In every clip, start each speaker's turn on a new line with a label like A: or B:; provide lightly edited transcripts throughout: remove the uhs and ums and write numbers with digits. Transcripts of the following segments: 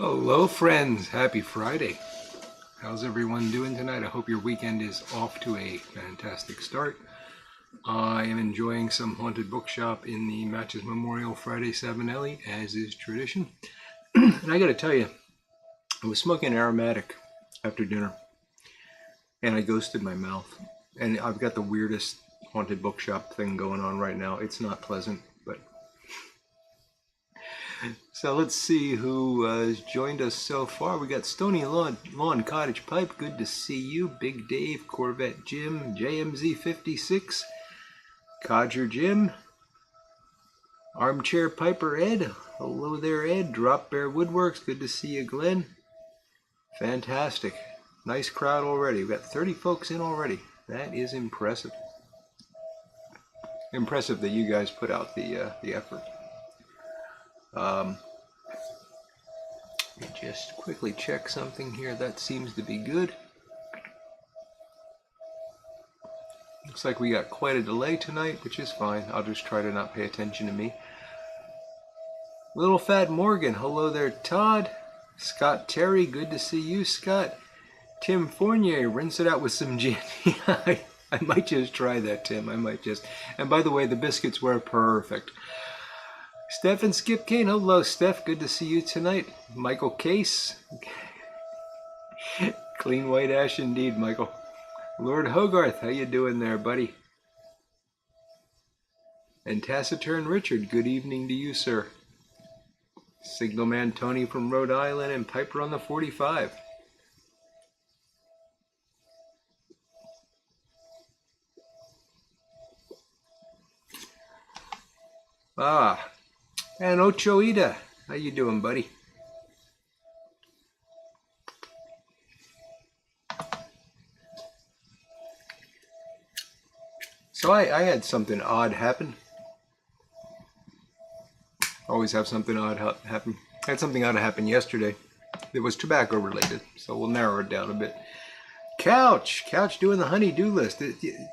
A: Hello friends, happy Friday. How's everyone doing tonight? I hope your weekend is off to a fantastic start. I am enjoying some haunted bookshop in the Matches Memorial Friday Savinelli, as is tradition. And I gotta tell you, I was smoking aromatic after dinner and I ghosted my mouth. And I've got the weirdest haunted bookshop thing going on right now. It's not pleasant, but so let's see who has joined us so far. We got Stony Lawn Cottage Pipe. Good to see you. Big Dave, Corvette Jim, JMZ 56, Codger Jim, Armchair Piper Ed. Hello there, Ed. Drop Bear Woodworks. Good to see you, Glenn. Fantastic. Nice crowd already. We've got 30 folks in already. That is impressive. Impressive that you guys put out the effort. Let me just quickly check something here. That seems to be good. Looks like we got quite a delay tonight, which is fine. I'll just try to not pay attention to me. Little Fat Morgan, hello there, Todd. Scott Terry, good to see you, Scott. Tim Fournier, rinse it out with some gin. I might just try that, Tim. I might just. And by the way, the biscuits were perfect. Steph and Skip Kane, hello, Steph. Good to see you tonight. Michael Case. Clean white ash indeed, Michael. Lord Hogarth, how you doing there, buddy? And Taciturn Richard, good evening to you, sir. Signalman Tony from Rhode Island and Piper on the 45. Ah, and Ochoita, how you doing, buddy? So I had something odd happen. Always have something odd happen. I had something odd happen yesterday. It was tobacco related, so we'll narrow it down a bit. Couch doing the honey-do list.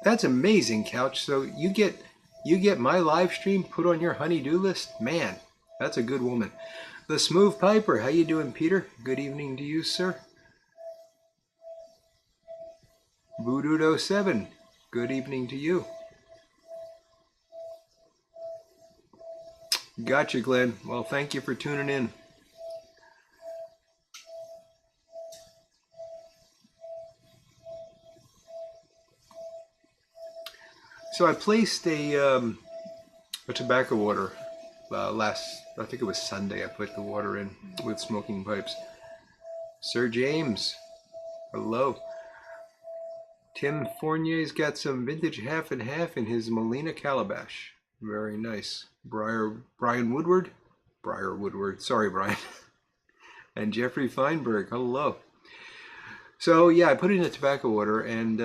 A: That's amazing, Couch. So you get my live stream put on your honey-do list? Man, that's a good woman. The Smooth Piper, how you doing, Peter? Good evening to you, sir. Voodoo07, good evening to you. Gotcha, Glenn. Well, thank you for tuning in. So I placed a tobacco order I think it was Sunday. I put the water in with smoking pipes. Sir James, hello. Tim Fournier's got some vintage half and half in his Molina calabash. Very nice. Brian Woodward. Sorry, Brian. And Jeffrey Feinberg, hello. So yeah, I put in a tobacco order, and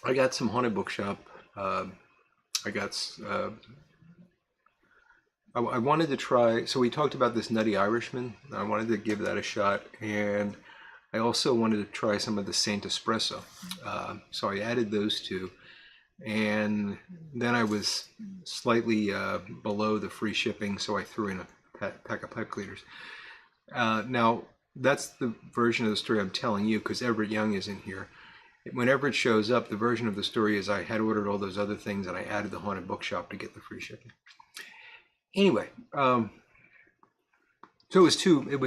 A: I got some haunted bookshop. I wanted to try, so we talked about this Nutty Irishman. I wanted to give that a shot, and I also wanted to try some of the Saint Espresso. So I added those two, and then I was slightly below the free shipping, so I threw in a pack of pipe cleaners. Now, that's the version of the story I'm telling you, because Everett Young is in here. When Everett shows up, the version of the story is I had ordered all those other things, and I added the haunted bookshop to get the free shipping. Anyway, so it was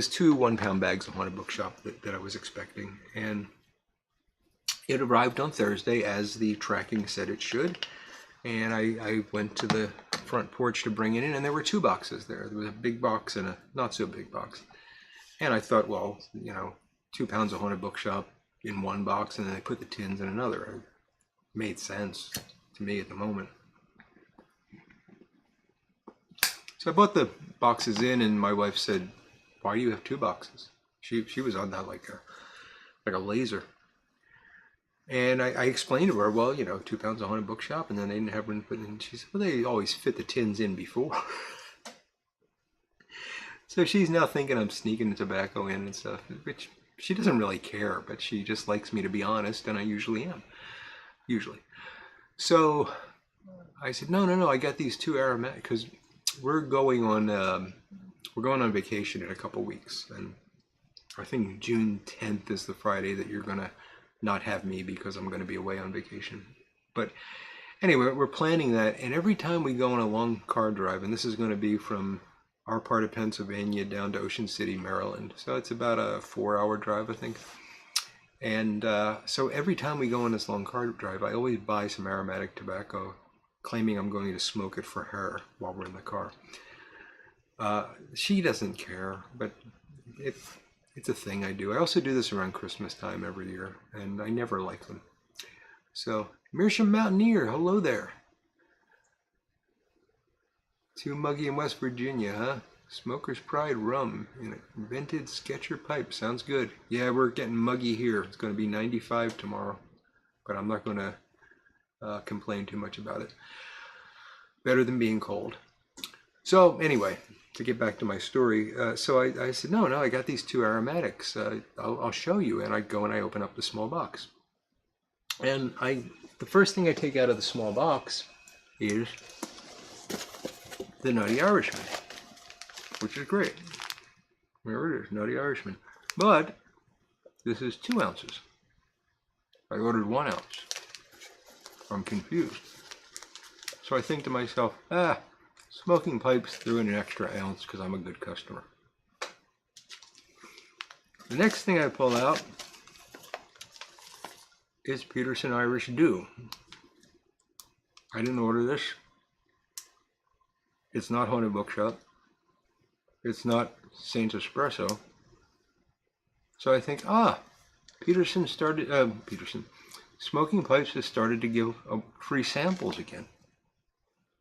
A: two 1-pound bags of haunted bookshop that I was expecting, and it arrived on Thursday as the tracking said it should. And I went to the front porch to bring it in, and there were two boxes there. There was a big box and a not so big box. And I thought, well, 2 pounds of haunted bookshop in one box, and then I put the tins in another. It made sense to me at the moment. So I bought the boxes in, and my wife said, "Why do you have 2 boxes?" She was on that like a laser. And I explained to her, well, 2 pounds of haunted bookshop, and then they didn't have room to put in. She said, well, they always fit the tins in before. So she's now thinking I'm sneaking the tobacco in and stuff, which she doesn't really care, but she just likes me to be honest, and I usually am. Usually. So I said, no, I got these 2 aromatic, because we're going on vacation in a couple weeks, and I think June 10th is the Friday that you're gonna not have me, because I'm gonna be away on vacation. But anyway, we're planning that, and every time we go on a long car drive, and this is going to be from our part of Pennsylvania down to Ocean City, Maryland, so it's about a 4-hour drive, I think. And so every time we go on this long car drive, I always buy some aromatic tobacco, claiming I'm going to smoke it for her while we're in the car. She doesn't care, but it's a thing I do. I also do this around Christmas time every year, and I never like them. So, Meerschaum Mountaineer, hello there. Too muggy in West Virginia, huh? Smoker's Pride rum in a vented Sketcher pipe. Sounds good. Yeah, we're getting muggy here. It's going to be 95 tomorrow, but I'm not going to complain too much about it. Better than being cold. So anyway, to get back to my story, so I said, no, I got these 2 aromatics. I'll show you. And I go and I open up the small box. And the first thing I take out of the small box is the Nutty Irishman, which is great. There it is, Nutty Irishman. But this is 2 ounces. I ordered 1 ounce. I'm confused. So I think to myself, Smoking Pipes threw in an extra ounce because I'm a good customer. The next thing I pull out is Peterson Irish Dew. I didn't order this. It's not Haunted Bookshop. It's not Saint Espresso. So I think, Smoking Pipes has started to give free samples again.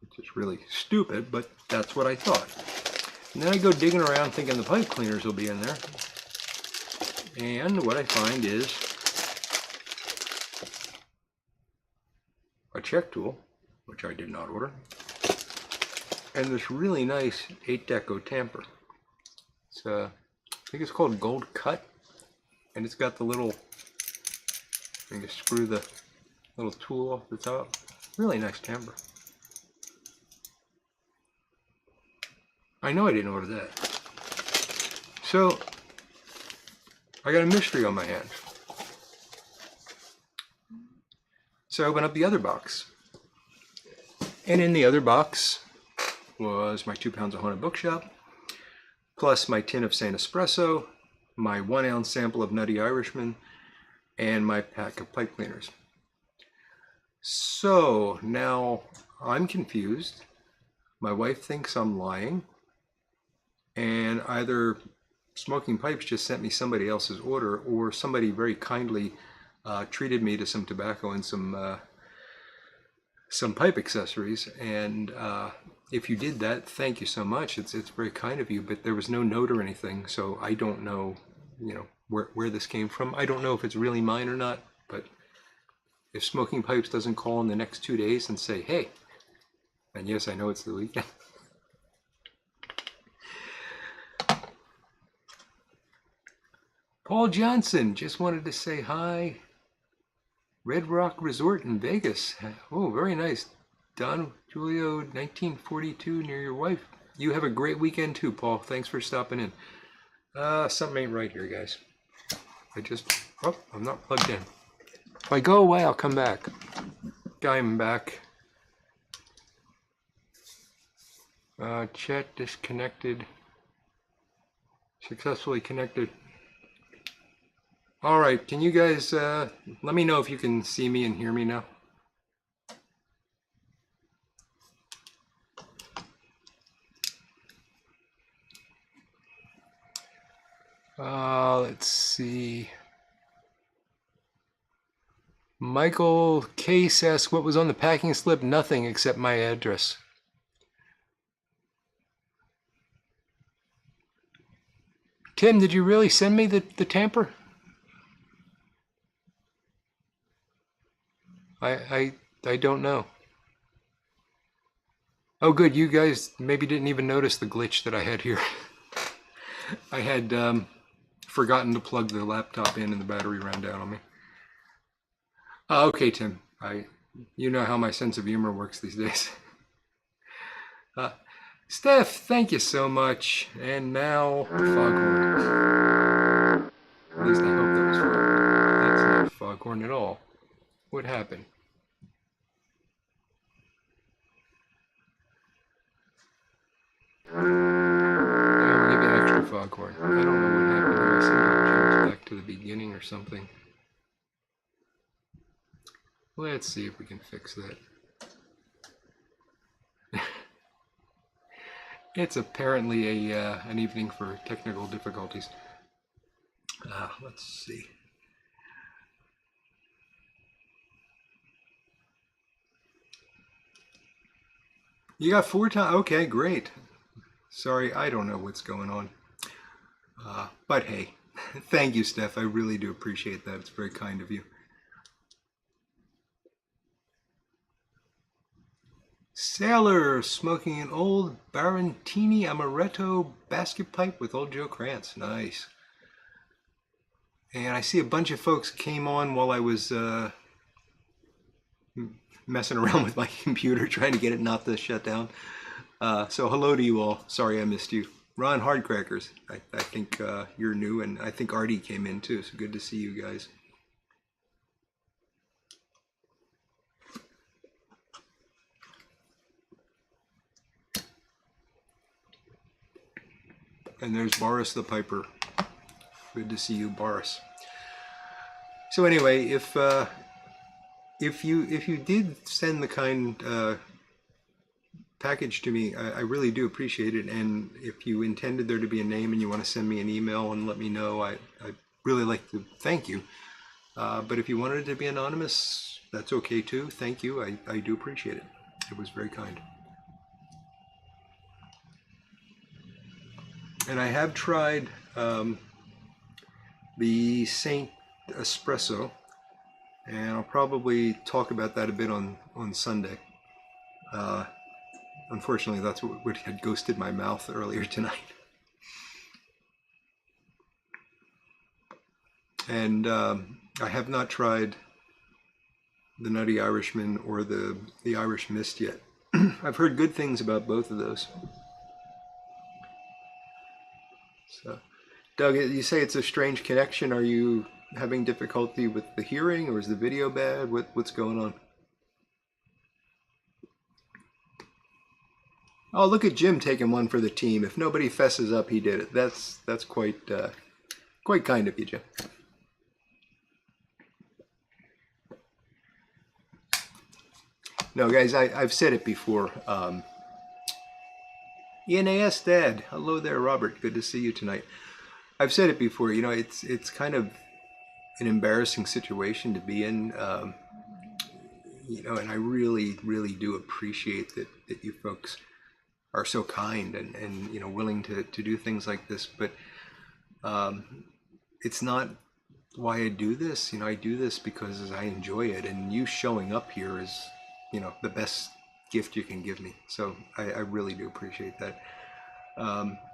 A: Which is really stupid, but that's what I thought. And then I go digging around thinking the pipe cleaners will be in there. And what I find is a check tool, which I did not order, and this really nice 8-deco tamper. It's I think it's called Gold Cut, and it's got the little, you can screw the little tool off the top. Really nice tamper. I know I didn't order that. So I got a mystery on my hands. So I opened up the other box. And in the other box was my 2 pounds of Haunted Bookshop, plus my tin of Saint Espresso, my 1 ounce sample of Nutty Irishman, and my pack of pipe cleaners. So now I'm confused. My wife thinks I'm lying. And either Smoking Pipes just sent me somebody else's order, or somebody very kindly treated me to some tobacco and some pipe accessories. And if you did that, thank you so much. It's very kind of you. But there was no note or anything, so I don't know, where this came from. I don't know if it's really mine or not. But if Smoking Pipes doesn't call in the next 2 days and say, "Hey," and yes, I know it's the weekend. Paul Johnson just wanted to say hi. Red Rock Resort in Vegas. Oh, very nice. Don Julio, 1942, near your wife. You have a great weekend too, Paul. Thanks for stopping in. Something ain't right here, guys. I'm not plugged in. If I go away, I'll come back. I'm back. Chat disconnected. Successfully connected. All right, can you guys let me know if you can see me and hear me now? Let's see. Michael Case asks, what was on the packing slip? Nothing except my address. Tim, did you really send me the tamper? I don't know. Oh, good. You guys maybe didn't even notice the glitch that I had here. I had forgotten to plug the laptop in and the battery ran down on me. Okay, Tim. You know how my sense of humor works these days. Steph, thank you so much. And now, foghorn. At least I hope that was foghorn. That's not foghorn at all. What happened? I'll give you extra foghorn. I don't know what happened here. I somehow jumped back to the beginning or something. Let's see if we can fix that. It's apparently an evening for technical difficulties. Let's see. You got 4 times? Okay, great. Sorry, I don't know what's going on. But hey, thank you, Steph. I really do appreciate that. It's very kind of you. Sailor smoking an old Barantini Amaretto basket pipe with old Joe Krantz. Nice. And I see a bunch of folks came on while I was messing around with my computer trying to get it not to shut down. So hello to you all. Sorry I missed you. Ron Hardcrackers, I think you're new, and I think Artie came in too, so good to see you guys. And there's Boris the Piper. Good to see you, Boris. So anyway, if you did send the kind package to me. I really do appreciate it. And if you intended there to be a name and you want to send me an email and let me know, I'd really like to thank you. But if you wanted it to be anonymous, that's okay too. Thank you. I do appreciate it. It was very kind. And I have tried the Saint Espresso, and I'll probably talk about that a bit on Sunday. Unfortunately, that's what had ghosted my mouth earlier tonight. And I have not tried the Nutty Irishman or the Irish Mist yet. I've heard good things about both of those. So, Doug, you say it's a strange connection. Are you having difficulty with the hearing, or is the video bad? What's going on? Oh, look at Jim taking one for the team. If nobody fesses up, he did it. That's quite kind of you, Jim. No, guys, I've said it before. ENAS Dad, hello there, Robert. Good to see you tonight. I've said it before. You know, it's kind of an embarrassing situation to be in. You know, and I really, really do appreciate that you folks are so kind and you know, willing to do things like this. But it's not why I do this. You know, I do this because I enjoy it, and you showing up here is, you know, the best gift you can give me. So I really do appreciate that.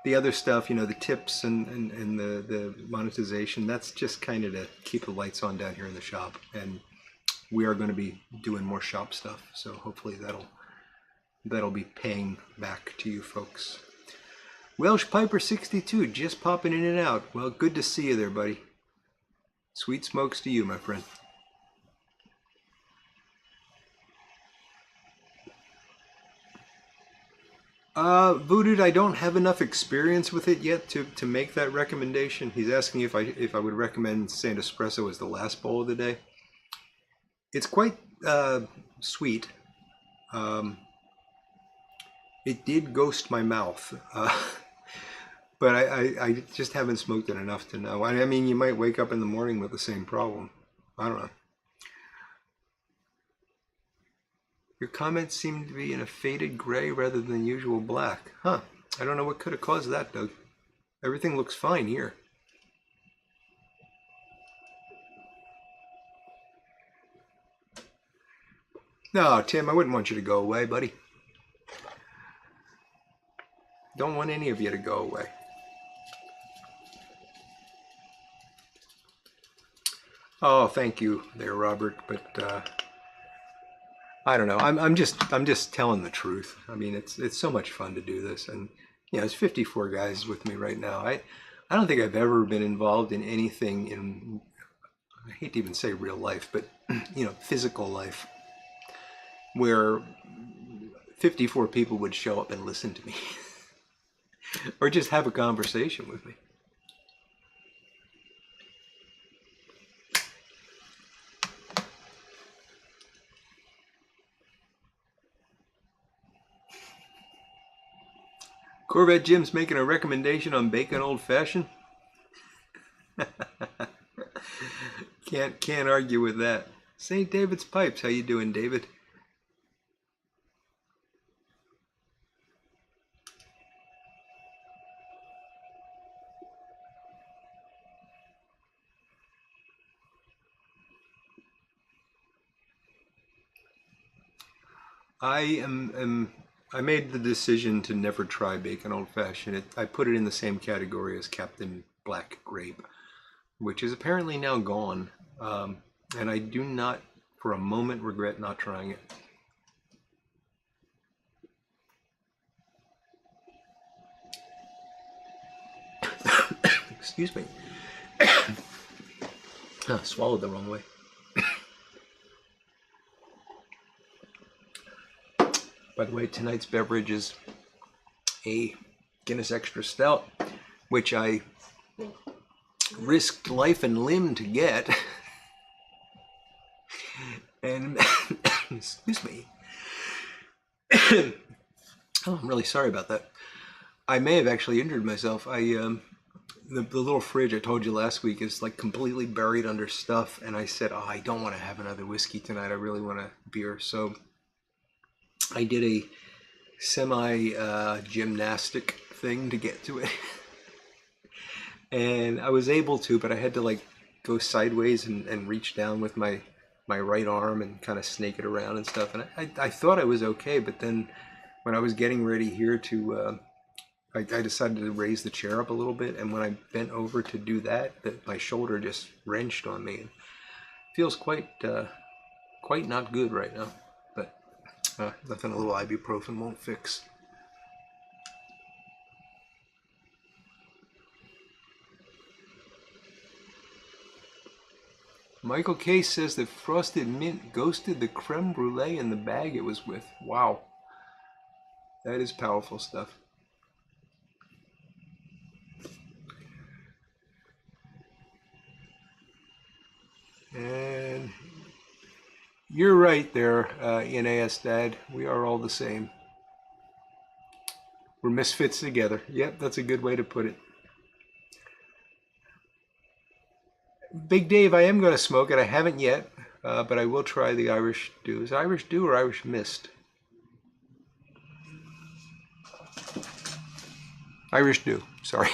A: The other stuff, you know, the tips and the monetization, that's just kind of to keep the lights on down here in the shop. And we are going to be doing more shop stuff. So hopefully that'll be paying back to you folks. Welsh Piper 62, just popping in and out. Well, good to see you there, buddy. Sweet smokes to you, my friend. Voodoo, I don't have enough experience with it yet to make that recommendation. He's asking if I would recommend Saint Espresso as the last bowl of the day. It's quite sweet. It did ghost my mouth, but I just haven't smoked it enough to know. I mean, you might wake up in the morning with the same problem. I don't know. Your comments seem to be in a faded gray rather than usual black. Huh. I don't know what could have caused that, Doug. Everything looks fine here. No, Tim, I wouldn't want you to go away, buddy. Don't want any of you to go away. Oh, thank you there, Robert, but I don't know. I'm just telling the truth. I mean, it's so much fun to do this, and you know, there's 54 guys with me right now. I don't think I've ever been involved in anything in, I hate to even say real life, but you know, physical life, where 54 people would show up and listen to me or just have a conversation with me. Corvette Jim's making a recommendation on bacon old fashioned. Can't argue with that. St. David's Pipes, how you doing, David? I made the decision to never try bacon old fashioned. I put it in the same category as Captain Black Grape, which is apparently now gone. And I do not for a moment regret not trying it. Excuse me. Swallowed the wrong way. By the way, tonight's beverage is a Guinness Extra Stout, which I risked life and limb to get. And, excuse me. Oh, I'm really sorry about that. I may have actually injured myself. The little fridge I told you last week is like completely buried under stuff, and I said, oh, I don't want to have another whiskey tonight. I really want a beer. So I did a semi gymnastic thing to get to it. And I was able to, but I had to like go sideways and reach down with my right arm and kind of snake it around and stuff. And I thought I was okay, but then when I was getting ready here to, I decided to raise the chair up a little bit, and when I bent over to do that, my shoulder just wrenched on me. It feels quite not good right now, but nothing a little ibuprofen won't fix. Michael Case says that Frosted Mint ghosted the creme brulee in the bag it was with. Wow. That is powerful stuff. And you're right there, NAS Dad. We are all the same. We're misfits together. Yep, that's a good way to put it. Big Dave, I am going to smoke it. I haven't yet, but I will try the Irish Dew. Is it Irish Dew or Irish Mist? Irish Dew, sorry.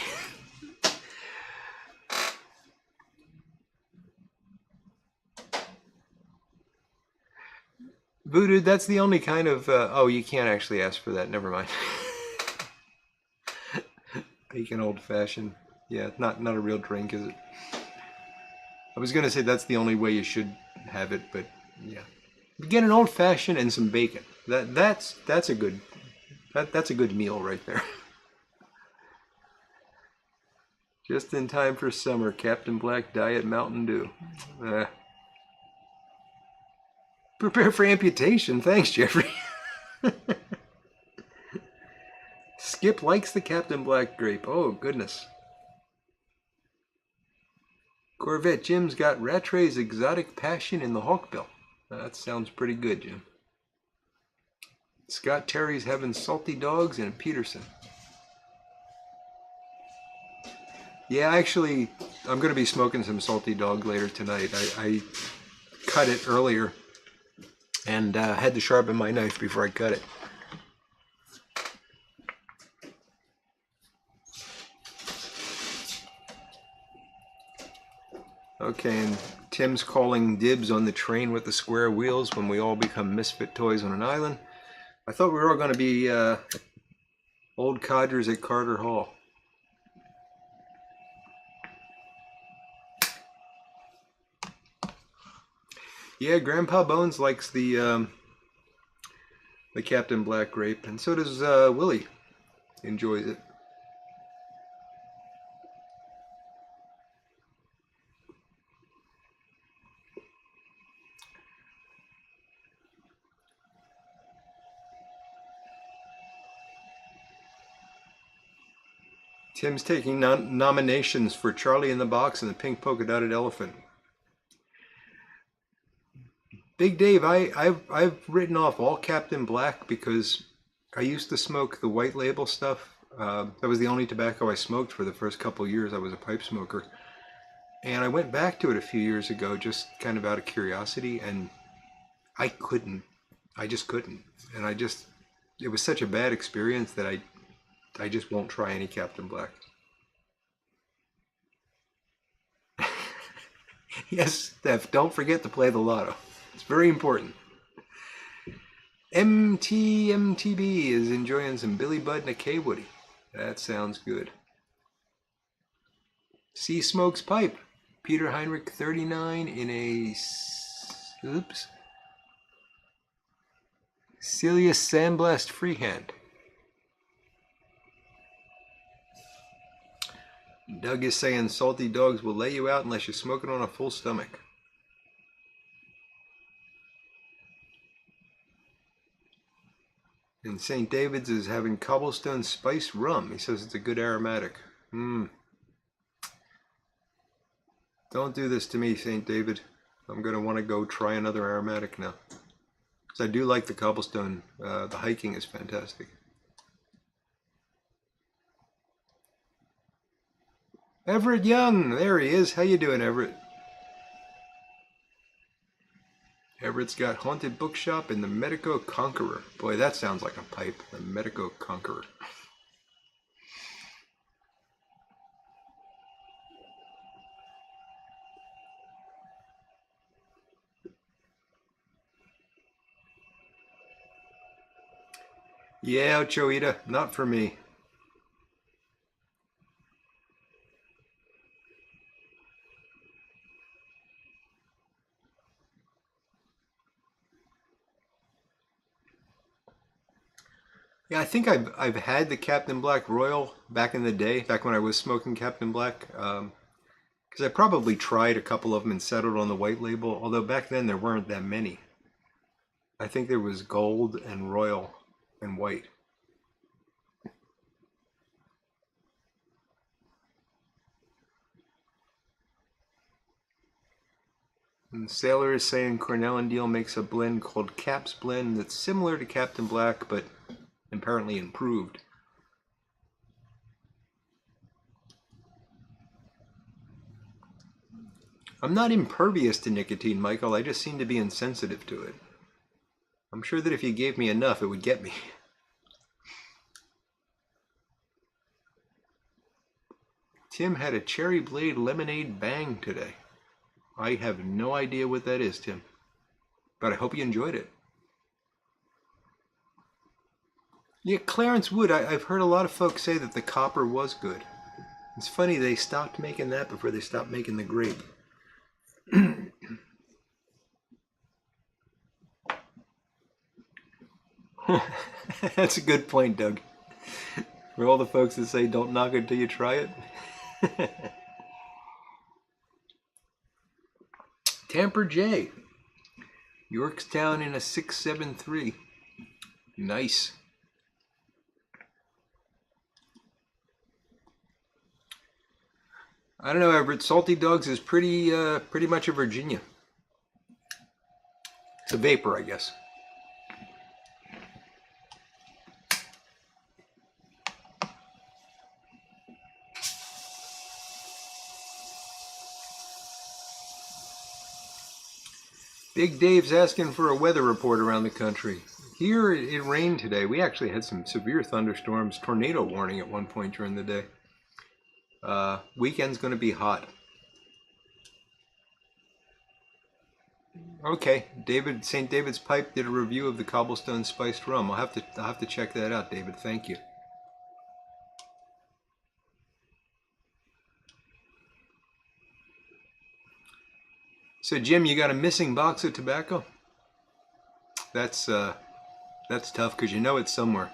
A: Voodoo, that's the only kind of, oh, you can't actually ask for that. Never mind. Bacon old fashioned. Yeah, not a real drink, is it? I was gonna say that's the only way you should have it, but yeah. Get an old fashioned and some bacon. That's a good meal right there. Just in time for summer, Captain Black Diet Mountain Dew. Prepare for amputation. Thanks, Jeffrey. Skip likes the Captain Black grape. Oh, goodness. Corvette Jim's got Rattray's Exotic Passion in the Hawkbill. That sounds pretty good, Jim. Scott Terry's having salty dogs and Peterson. Yeah, actually, I'm going to be smoking some salty dog later tonight. I cut it earlier and had to sharpen my knife before I cut it. Okay, and Tim's calling dibs on the train with the square wheels when we all become misfit toys on an island. I thought we were all going to be old codgers at Carter Hall. Yeah, Grandpa Bones likes the Captain Black grape, and so does Willie. Enjoys it. Tim's taking nominations for Charlie in the Box and the Pink Polka Dotted Elephant. Big Dave, I've written off all Captain Black because I used to smoke the white label stuff. That was the only tobacco I smoked for the first couple of years I was a pipe smoker. And I went back to it a few years ago just kind of out of curiosity, and I couldn't. I just couldn't. And it was such a bad experience that I just won't try any Captain Black. Yes, Steph, don't forget to play the lotto. It's very important. MTMTB is enjoying some Billy Budd and a K Woody. That sounds good. C Smokes Pipe. Peter Heinrich 39 in a... Oops. Celia Sandblast Freehand. Doug is saying salty dogs will lay you out unless you smoke it on a full stomach. And St. David's is having cobblestone spice rum. He says it's a good aromatic. Don't do this to me, St. David. I'm going to want to go try another aromatic now. Because I do like the cobblestone. The hiking is fantastic. Everett Young, there he is. How you doing, Everett? Everett's got Haunted Bookshop and the Medico Conqueror. Boy, that sounds like a pipe. The Medico Conqueror. Yeah, Choita, not for me. Yeah, I think I've had the Captain Black Royal back in the day, back when I was smoking Captain Black. Because I probably tried a couple of them and settled on the white label, although back then there weren't that many. I think there was gold and royal and white. And Sailor is saying Cornell and Deal makes a blend called Cap's Blend that's similar to Captain Black, but apparently improved. I'm not impervious to nicotine, Michael. I just seem to be insensitive to it. I'm sure that if you gave me enough, it would get me. Tim had a cherry blade lemonade bang today. I have no idea what that is, Tim, but I hope you enjoyed it. Yeah, Clarence Wood, I've heard a lot of folks say that the copper was good. It's funny, they stopped making that before they stopped making the grape. That's a good point, Doug. For all the folks that say don't knock it till you try it. Tamper J. Yorkstown in a 673. Nice. I don't know, Everett. Salty Dogs is pretty much a Virginia. It's a vapor, I guess. Big Dave's asking for a weather report around the country. Here it rained today. We actually had some severe thunderstorms, tornado warning at one point during the day. Weekend's going to be hot. Okay, David, St. David's Pipe did a review of the cobblestone spiced rum. I'll have to check that out, David. Thank you. So Jim, you got a missing box of tobacco? That's tough because you know it's somewhere.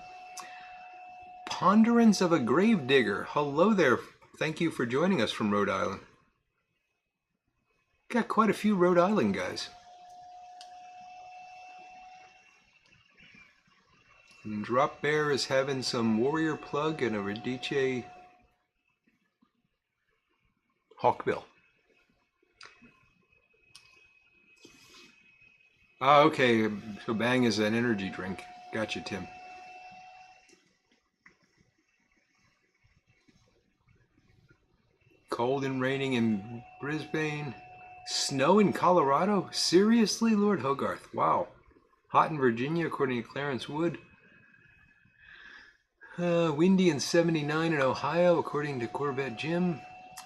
A: Ponderance of a Grave Digger. Hello there. Thank you for joining us from Rhode Island. Got quite a few Rhode Island guys. And Drop Bear is having some Warrior Plug and a Radice Hawkbill. Ah, okay. So Bang is an energy drink. Gotcha, Tim. Cold and raining in Brisbane. Snow in Colorado? Seriously, Lord Hogarth? Wow. Hot in Virginia, according to Clarence Wood. Windy and 79 in Ohio, according to Corvette Jim.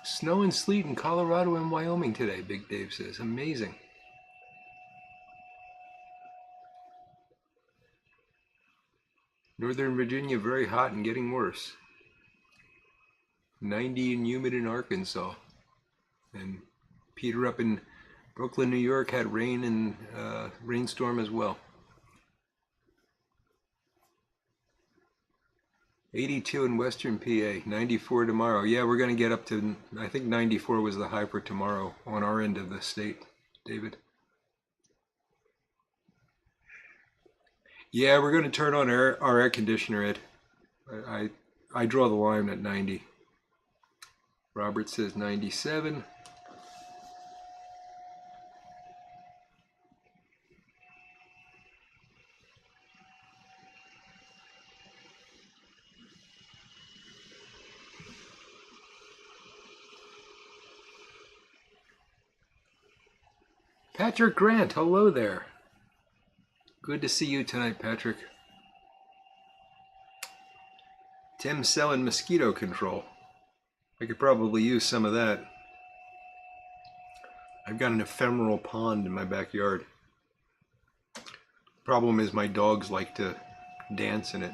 A: Snow and sleet in Colorado and Wyoming today, Big Dave says. Amazing. Northern Virginia, very hot and getting worse. 90 and humid in Arkansas. And Peter up in Brooklyn, New York had rain and rainstorm as well. 82 in Western PA, 94 tomorrow. Yeah, we're going to get up to, I think 94 was the high for tomorrow on our end of the state, David. Yeah, we're going to turn on our air conditioner, Ed. I draw the line at 90. Robert says 97. Patrick Grant, hello there. Good to see you tonight, Patrick. Tim's selling mosquito control. I could probably use some of that. I've got an ephemeral pond in my backyard. Problem is my dogs like to dance in it.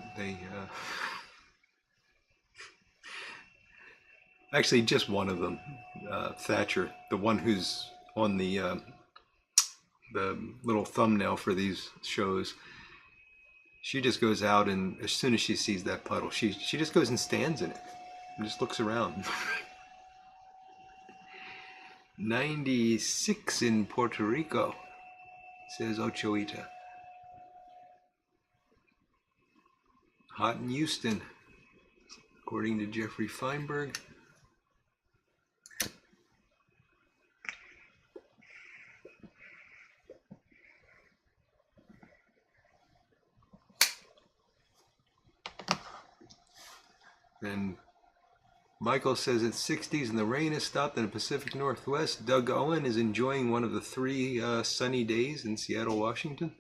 A: Actually, just one of them, Thatcher, the one who's on the little thumbnail for these shows. She just goes out, and as soon as she sees that puddle, she just goes and stands in it and just looks around. 96 in Puerto Rico, says Ochoita. Hot in Houston, according to Jeffrey Feinberg. And Michael says it's 60s and the rain has stopped in the Pacific Northwest. Doug Owen is enjoying one of the 3 sunny days in Seattle, Washington.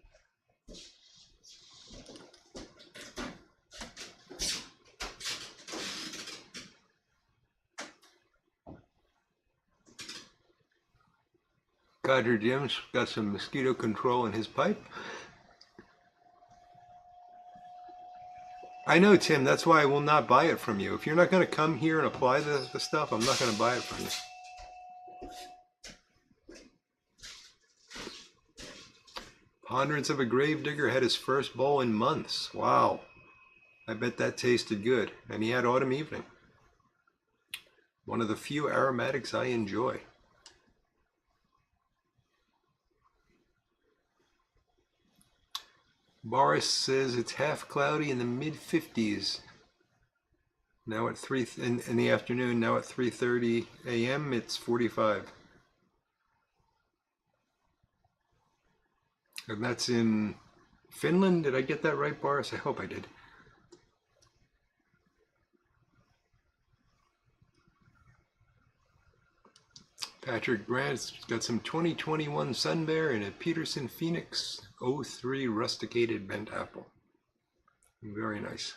A: Codger Jim's got some mosquito control in his pipe. I know, Tim, that's why I will not buy it from you. If you're not going to come here and apply the stuff, I'm not going to buy it from you. Ponderance of a Gravedigger had his first bowl in months. Wow. I bet that tasted good. And he had Autumn Evening. One of the few aromatics I enjoy. Boris says it's half cloudy in the mid-50s. Now at 3 in the afternoon, now at 3:30 a.m. it's 45. And that's in Finland. Did I get that right, Boris? I hope I did. Patrick Grant's got some 2021 Sun Bear and a Peterson Phoenix 03 rusticated bent apple. Very nice.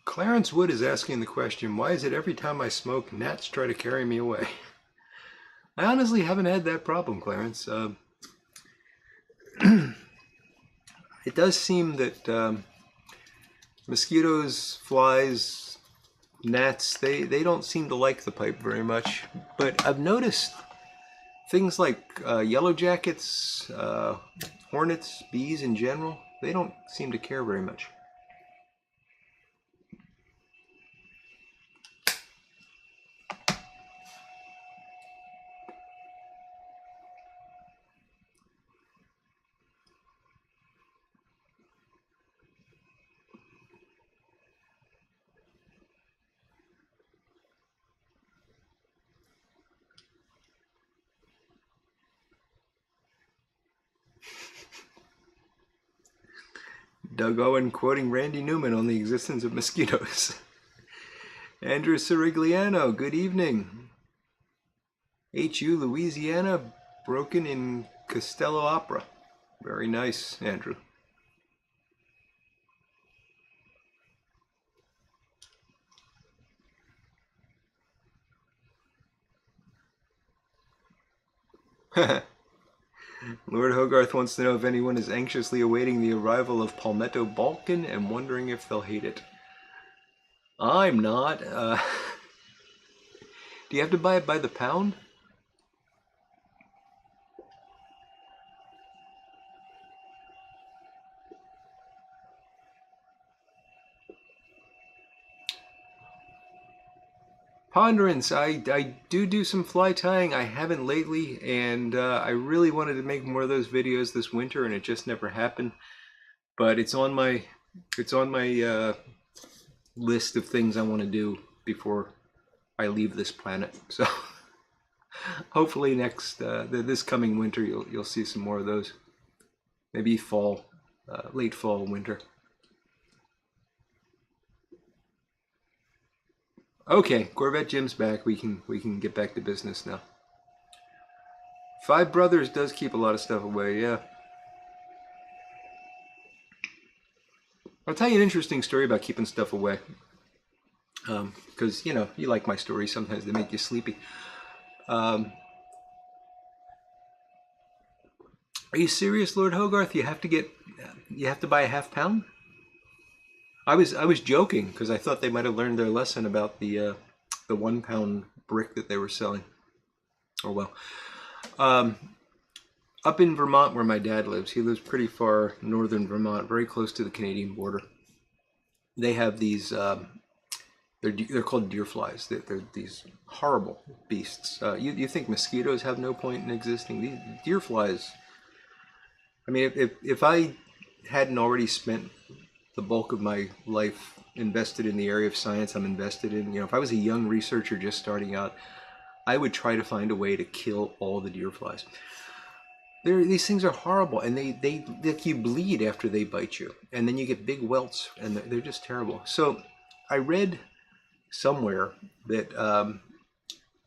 A: Clarence Wood is asking the question, why is it every time I smoke, gnats try to carry me away? I honestly haven't had that problem, Clarence. It does seem that mosquitoes, flies, gnats, they don't seem to like the pipe very much. But I've noticed things like yellow jackets, hornets, bees in general, they don't seem to care very much. Doug Owen quoting Randy Newman on the existence of mosquitoes. Andrew Sirigliano, good evening. HU Louisiana, broken in Costello Opera. Very nice, Andrew. Lord Hogarth wants to know if anyone is anxiously awaiting the arrival of Palmetto Balkan and wondering if they'll hate it. I'm not. Do you have to buy it by the pound? Ponderance, I do some fly tying. I haven't lately, and I really wanted to make more of those videos this winter, and it just never happened. But it's on my list of things I want to do before I leave this planet. So hopefully this coming winter you'll see some more of those. Maybe fall, late fall, winter. Okay, Corvette Jim's back. We can get back to business now. Five Brothers does keep a lot of stuff away, yeah. I'll tell you an interesting story about keeping stuff away. Because, you know, you like my stories. Sometimes they make you sleepy. Are you serious, Lord Hogarth? You have to buy a half pound? I was joking because I thought they might have learned their lesson about the 1 pound brick that they were selling. Oh well. Up in Vermont where my dad lives, he lives pretty far northern Vermont, very close to the Canadian border. They have these, they're called deer flies. They're these horrible beasts. You think mosquitoes have no point in existing? These deer flies, I mean, if I hadn't already spent the bulk of my life invested in the area of science I'm invested in, you know, if I was a young researcher just starting out, I would try to find a way to kill all the deer flies. These things are horrible, and they you bleed after they bite you, and then you get big welts, and they're just terrible. So I read somewhere that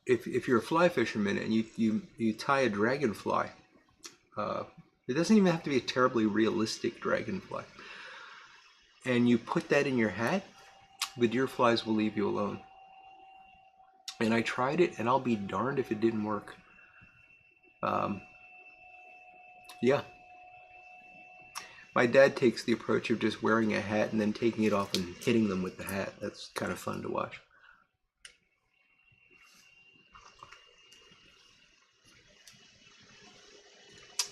A: if you're a fly fisherman and you tie a dragonfly, it doesn't even have to be a terribly realistic dragonfly, and you put that in your hat, the deer flies will leave you alone. And I tried it, and I'll be darned if it didn't work. Yeah. My dad takes the approach of just wearing a hat and then taking it off and hitting them with the hat. That's kind of fun to watch.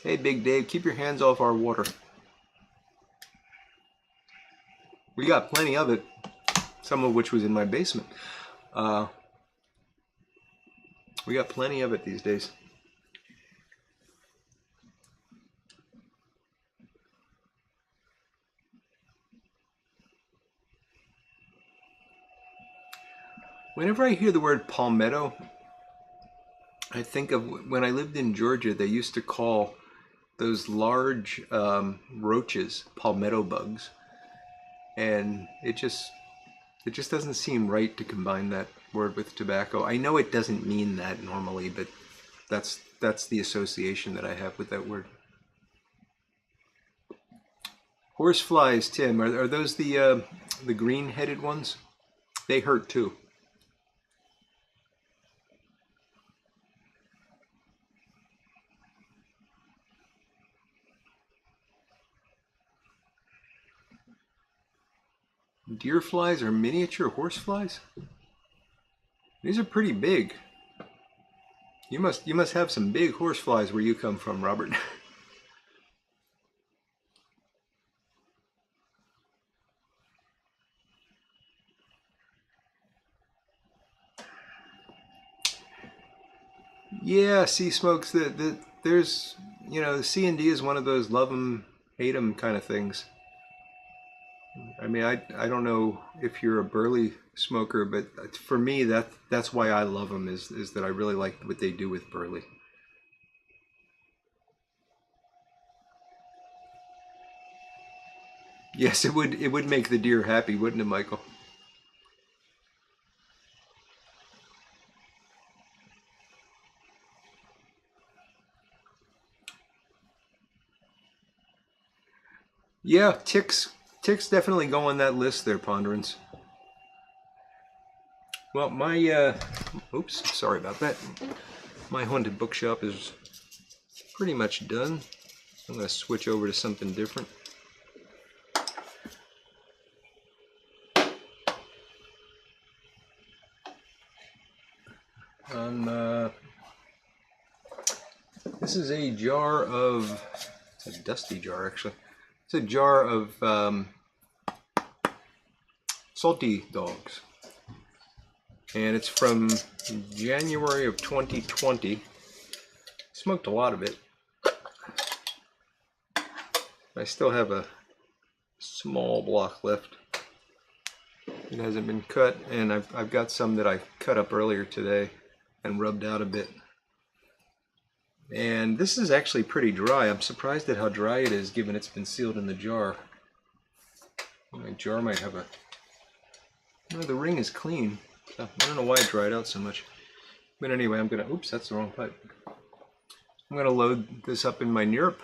A: Hey, Big Dave, keep your hands off our water. We got plenty of it, some of which was in my basement. We got plenty of it these days. Whenever I hear the word palmetto, I think of when I lived in Georgia, they used to call those large roaches palmetto bugs. And it just doesn't seem right to combine that word with tobacco. I know it doesn't mean that normally, but that's the association that I have with that word. Horseflies, Tim, are those the green-headed ones? They hurt too. Deer flies are miniature horseflies? These are pretty big. You must have some big horseflies where you come from, Robert. Yeah, sea smokes. There's, you know, the C&D is one of those love 'em, hate 'em kind of things. I mean, I don't know if you're a burley smoker, but for me, that's why I love them is that I really like what they do with burley. Yes, it would make the deer happy, wouldn't it, Michael? Yeah, ticks definitely go on that list there, Ponderance. Well, my oops, sorry about that. My haunted bookshop is pretty much done. I'm going to switch over to something different. This is a jar of, it's a dusty jar actually. It's a jar of salty dogs. And it's from January of 2020. Smoked a lot of it. I still have a small block left. It hasn't been cut, and I've got some that I cut up earlier today and rubbed out a bit. And this is actually pretty dry. I'm surprised at how dry it is given it's been sealed in the jar. My jar might have a... No, the ring is clean. So I don't know why it dried out so much. But anyway, I'm gonna, oops, that's the wrong pipe. I'm gonna load this up in my NIRP.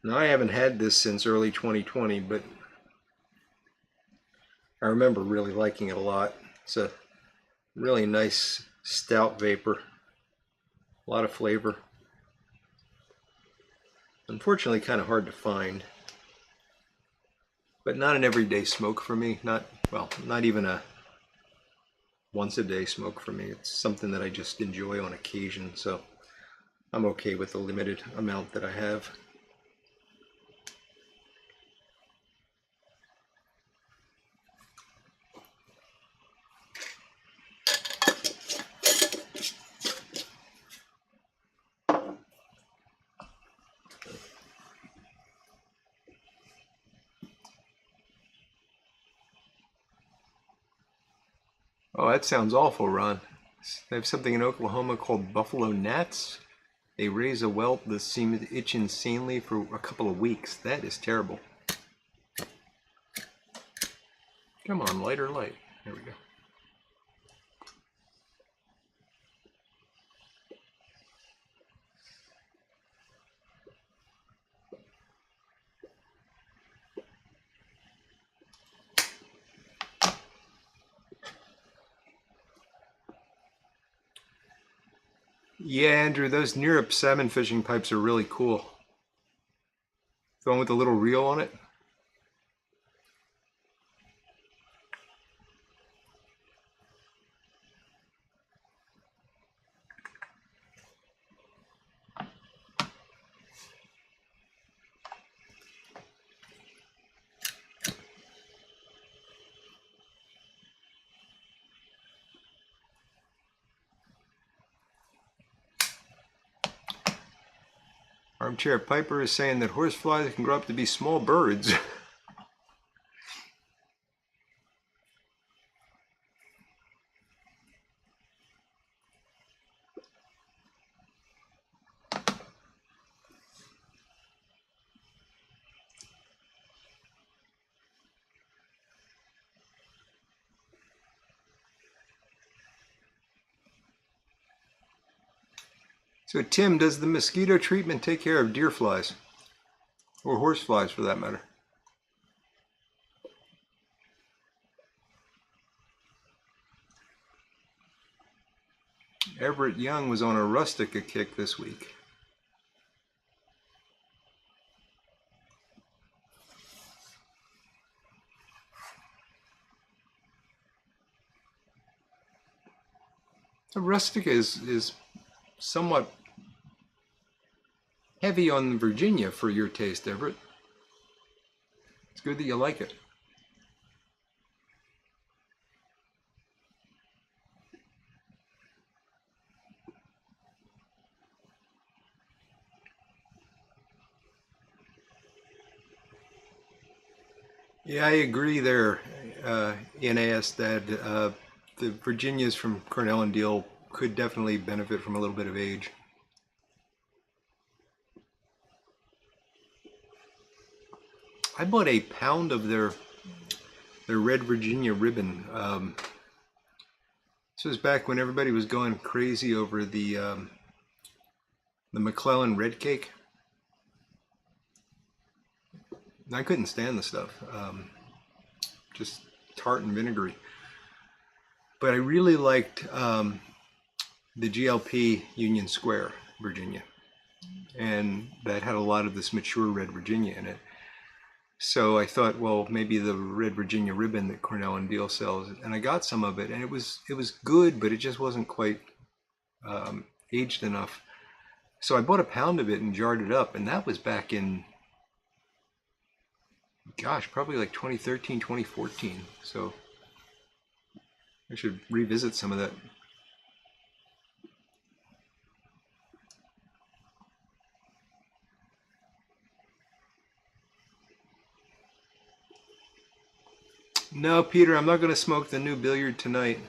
A: Now I haven't had this since early 2020, but I remember really liking it a lot. It's a really nice stout vapor, a lot of flavor. Unfortunately, kind of hard to find, but not an everyday smoke for me. Not, well, not even a once a day smoke for me. It's something that I just enjoy on occasion, so I'm okay with the limited amount that I have. Oh, that sounds awful, Ron. They have something in Oklahoma called buffalo gnats. They raise a whelp that seems to itch insanely for a couple of weeks. That is terrible. Come on, lighter light. There we go. Yeah, Andrew, those NIRP salmon fishing pipes are really cool. The one with the little reel on it. Armchair Piper is saying that horseflies can grow up to be small birds. So Tim, does the mosquito treatment take care of deer flies? Or horse flies for that matter? Everett Young was on a rustica kick this week. A rustica is somewhat heavy on Virginia for your taste, Everett. It's good that you like it. Yeah, I agree there, NAS, that the Virginias from Cornell and Deal could definitely benefit from a little bit of age. I bought a pound of their Red Virginia ribbon. This was back when everybody was going crazy over the McClellan red cake. I couldn't stand the stuff, just tart and vinegary. But I really liked the GLP Union Square, Virginia, and that had a lot of this mature Red Virginia in it. So I thought, well, maybe the Red Virginia ribbon that Cornell and Deal sells, and I got some of it, and it was good, but it just wasn't quite aged enough. So I bought a pound of it and jarred it up, and that was back in, gosh, probably like 2013, 2014. So I should revisit some of that. No, Peter, I'm not going to smoke the new billiard tonight.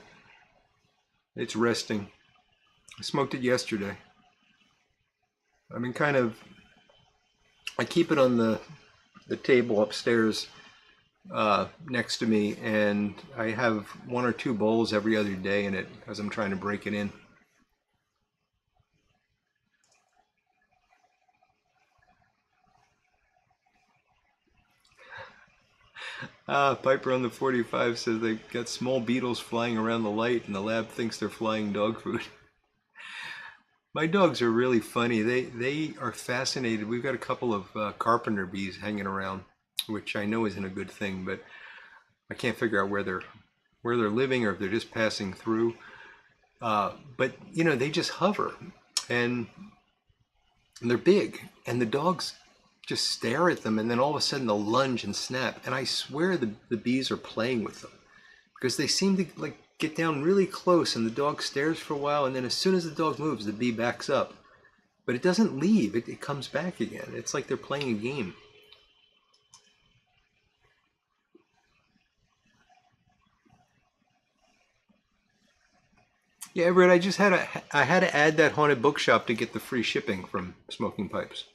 A: It's resting. I smoked it yesterday. I've been kind of I keep it on the table upstairs next to me, and I have 1 or 2 bowls every other day in it as I'm trying to break it in. Piper on the 45 says they've got small beetles flying around the light, and the lab thinks they're flying dog food. My dogs are really funny. They are fascinated. We've got a couple of carpenter bees hanging around, which I know isn't a good thing, but I can't figure out where they're living or if they're just passing through. But you know, they just hover, and they're big, and the dogs just stare at them, and then all of a sudden they'll lunge and snap. And I swear the bees are playing with them, because they seem to like get down really close, and the dog stares for a while, and then as soon as the dog moves, the bee backs up. But it doesn't leave, it comes back again. It's like they're playing a game. Yeah, Everett, I had to add that haunted bookshop to get the free shipping from Smoking Pipes.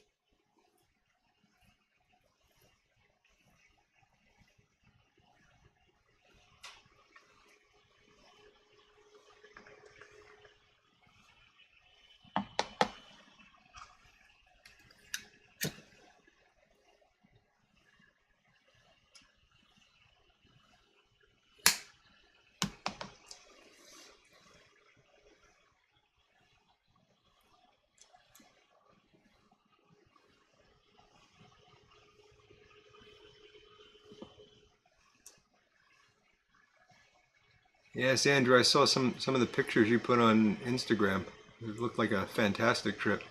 A: Yes, Andrew, I saw some of the pictures you put on Instagram. It looked like a fantastic trip.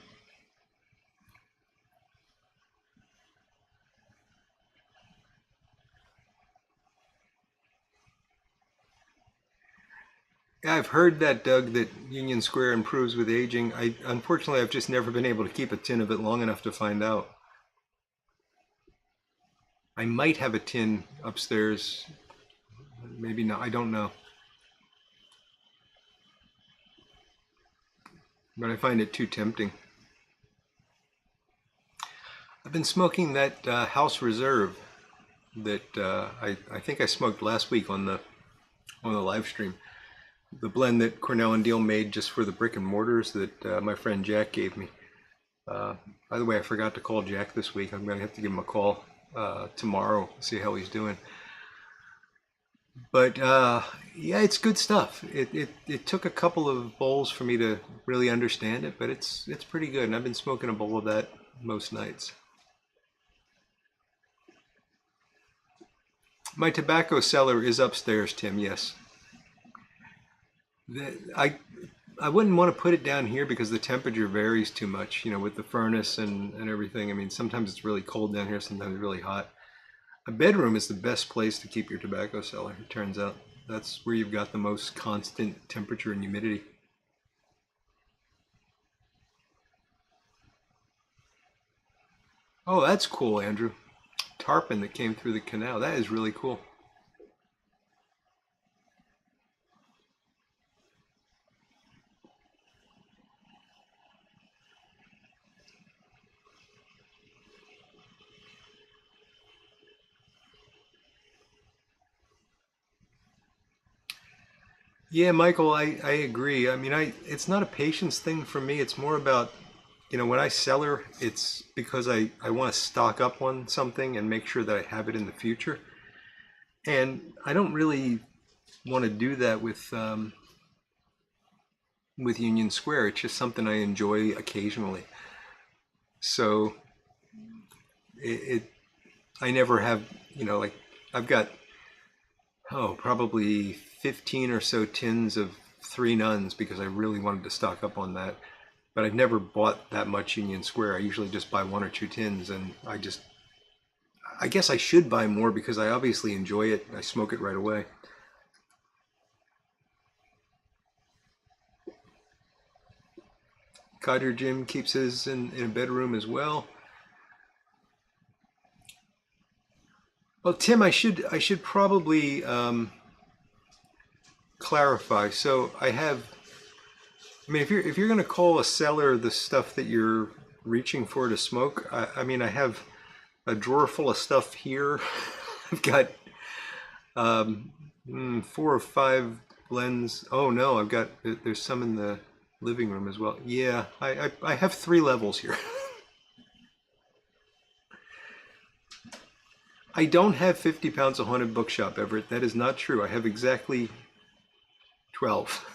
A: Yeah, I've heard that, Doug, that Union Square improves with aging. Unfortunately, I've just never been able to keep a tin of it long enough to find out. I might have a tin upstairs, maybe not. I don't know, but I find it too tempting. I've been smoking that House Reserve that I think I smoked last week on the live stream. The blend that Cornell and Deal made just for the brick and mortars that my friend Jack gave me. By the way, I forgot to call Jack this week. I'm going to have to give him a call tomorrow, see how he's doing. But yeah, it's good stuff. It took a couple of bowls for me to really understand it, but it's pretty good. And I've been smoking a bowl of that most nights. My tobacco cellar is upstairs, Tim. Yes. The, I wouldn't want to put it down here because the temperature varies too much, you know, with the furnace and everything. I mean, sometimes it's really cold down here, sometimes it's really hot. A bedroom is the best place to keep your tobacco cellar, it turns out. That's where you've got the most constant temperature and humidity. Oh, that's cool, Andrew. Tarpon that came through the canal. That is really cool. Yeah, Michael, I agree. I mean, it's not a patience thing for me. It's more about, you know, when I cellar, it's because I want to stock up on something and make sure that I have it in the future. And I don't really want to do that with Union Square. It's just something I enjoy occasionally. So it I never have, you know, like I've got probably 15 or so tins of Three Nuns because I really wanted to stock up on that. But I've never bought that much Union Square. I usually just buy 1 or 2 tins, and I guess I should buy more because I obviously enjoy it. I smoke it right away. Codger Jim keeps his in a bedroom as well. Well, Tim, I should probably clarify. So I mean, if you're going to call a cellar the stuff that you're reaching for to smoke. I mean, I have a drawer full of stuff here. I've got 4 or 5 blends. Oh no, there's some in the living room as well. Yeah, I have 3 levels here. I don't have 50 pounds of haunted bookshop, Everett. That is not true. I have exactly 12.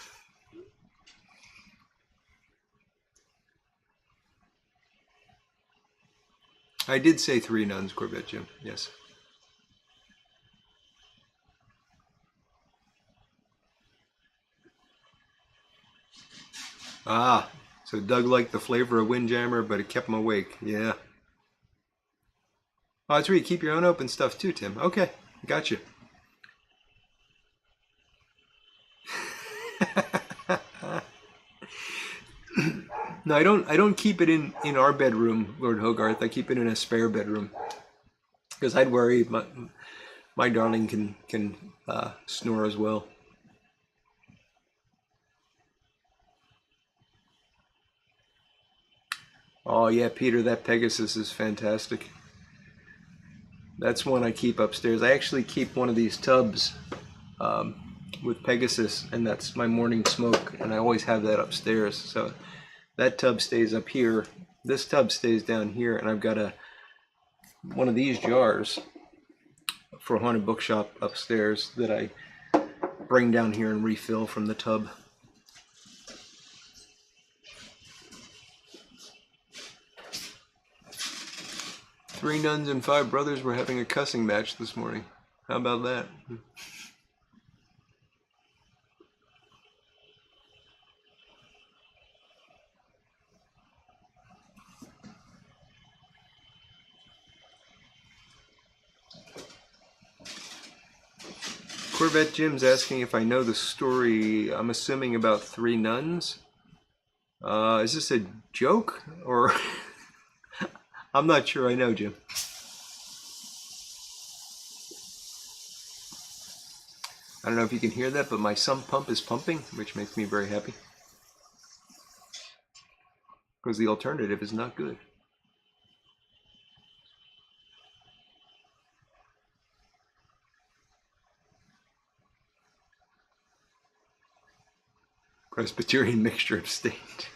A: I did say 3 nuns, Corvette Jim. Yes. Ah, so Doug liked the flavor of Windjammer, but it kept him awake. Yeah. Oh, that's where you keep your own open stuff too, Tim. Okay, gotcha. No, I don't keep it in our bedroom, Lord Hogarth. I keep it in a spare bedroom because I'd worry my darling can snore as well. Oh yeah, Peter, that Pegasus is fantastic. That's one I keep upstairs. I actually keep one of these tubs with Pegasus, and that's my morning smoke, and I always have that upstairs. So that tub stays up here. This tub stays down here, and I've got one of these jars for Haunted Bookshop upstairs that I bring down here and refill from the tub. Three nuns and 5 brothers were having a cussing match this morning. How about that? Corvette Jim's asking if I know the story, I'm assuming about 3 nuns. Is this a joke or I'm not sure I know, Jim. I don't know if you can hear that, but my sump pump is pumping, which makes me very happy. Because the alternative is not good. Presbyterian mixture abstained.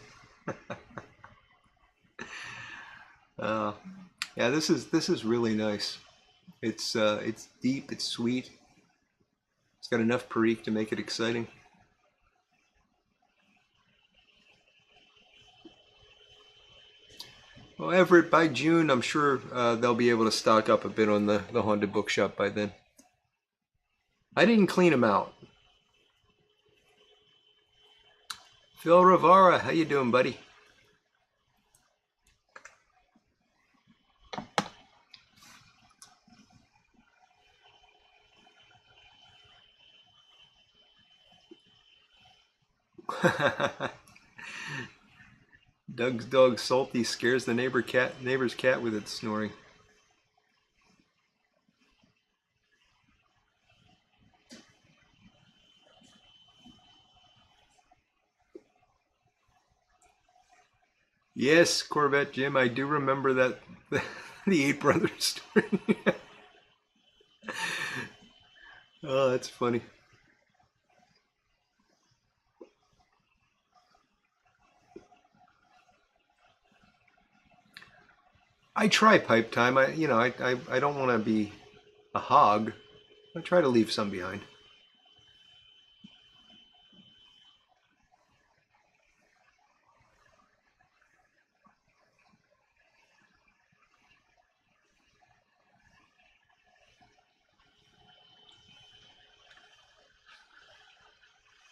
A: Yeah, this is really nice. It's deep, it's sweet. It's got enough perique to make it exciting. Well, Everett, by June, I'm sure they'll be able to stock up a bit on the Haunted Bookshop by then. I didn't clean them out. Phil Rivara, how you doing, buddy? Doug's dog Salty scares the neighbor's cat with its snoring. Yes, Corvette Jim, I do remember that the 8 brothers story. Oh, that's funny. I try pipe time. I don't want to be a hog. I try to leave some behind.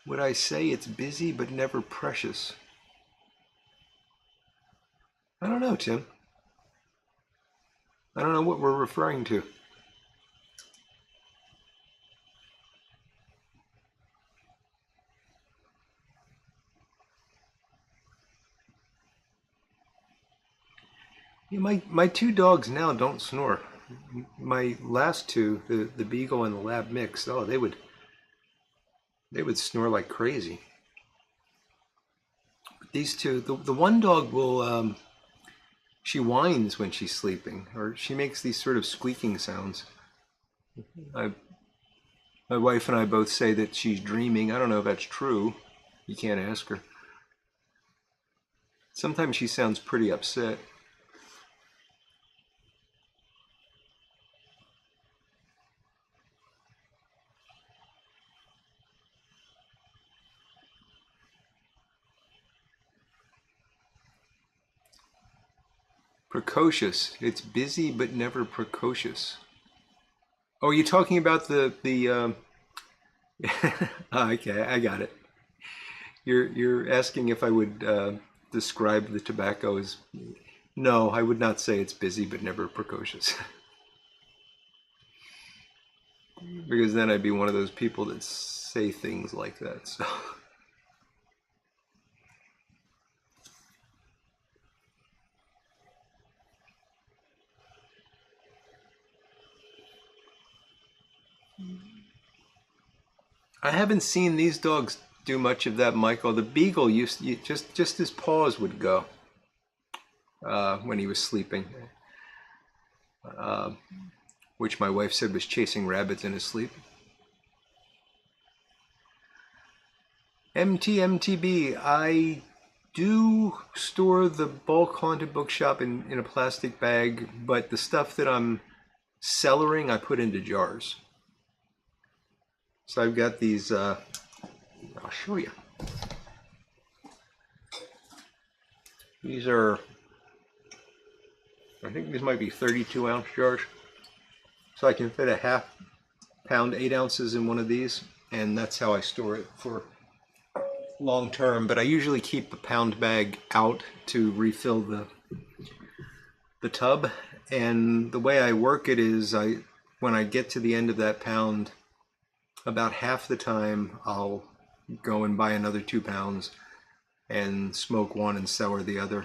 A: Would I say it's busy but never precious? I don't know, Tim. I don't know what we're referring to. Yeah, my 2 dogs now don't snore. My last 2, the Beagle and the Lab mix, oh, they would snore like crazy. But these 2, the one dog will She whines when she's sleeping, or she makes these sort of squeaking sounds. My wife and I both say that she's dreaming. I don't know if that's true. You can't ask her. Sometimes she sounds pretty upset. Precocious. It's busy but never precocious. Oh, you're talking about the okay, I got it. You're asking if I would describe the tobacco as, no, I would not say it's busy but never precocious. Because then I'd be one of those people that say things like that. So I haven't seen these dogs do much of that, Michael. The beagle just his paws would go when he was sleeping, uh, which my wife said was chasing rabbits in his sleep. MTMTB, I do store the bulk haunted bookshop in a plastic bag, but the stuff that I'm cellaring I put into jars. So I've got these, I'll show you. These are, I think these might be 32-ounce jars. So I can fit a half pound, 8 ounces in one of these, and that's how I store it for long term. But I usually keep the pound bag out to refill the tub. And the way I work it is when I get to the end of that pound, about half the time I'll go and buy another 2 pounds and smoke one and cellar the other.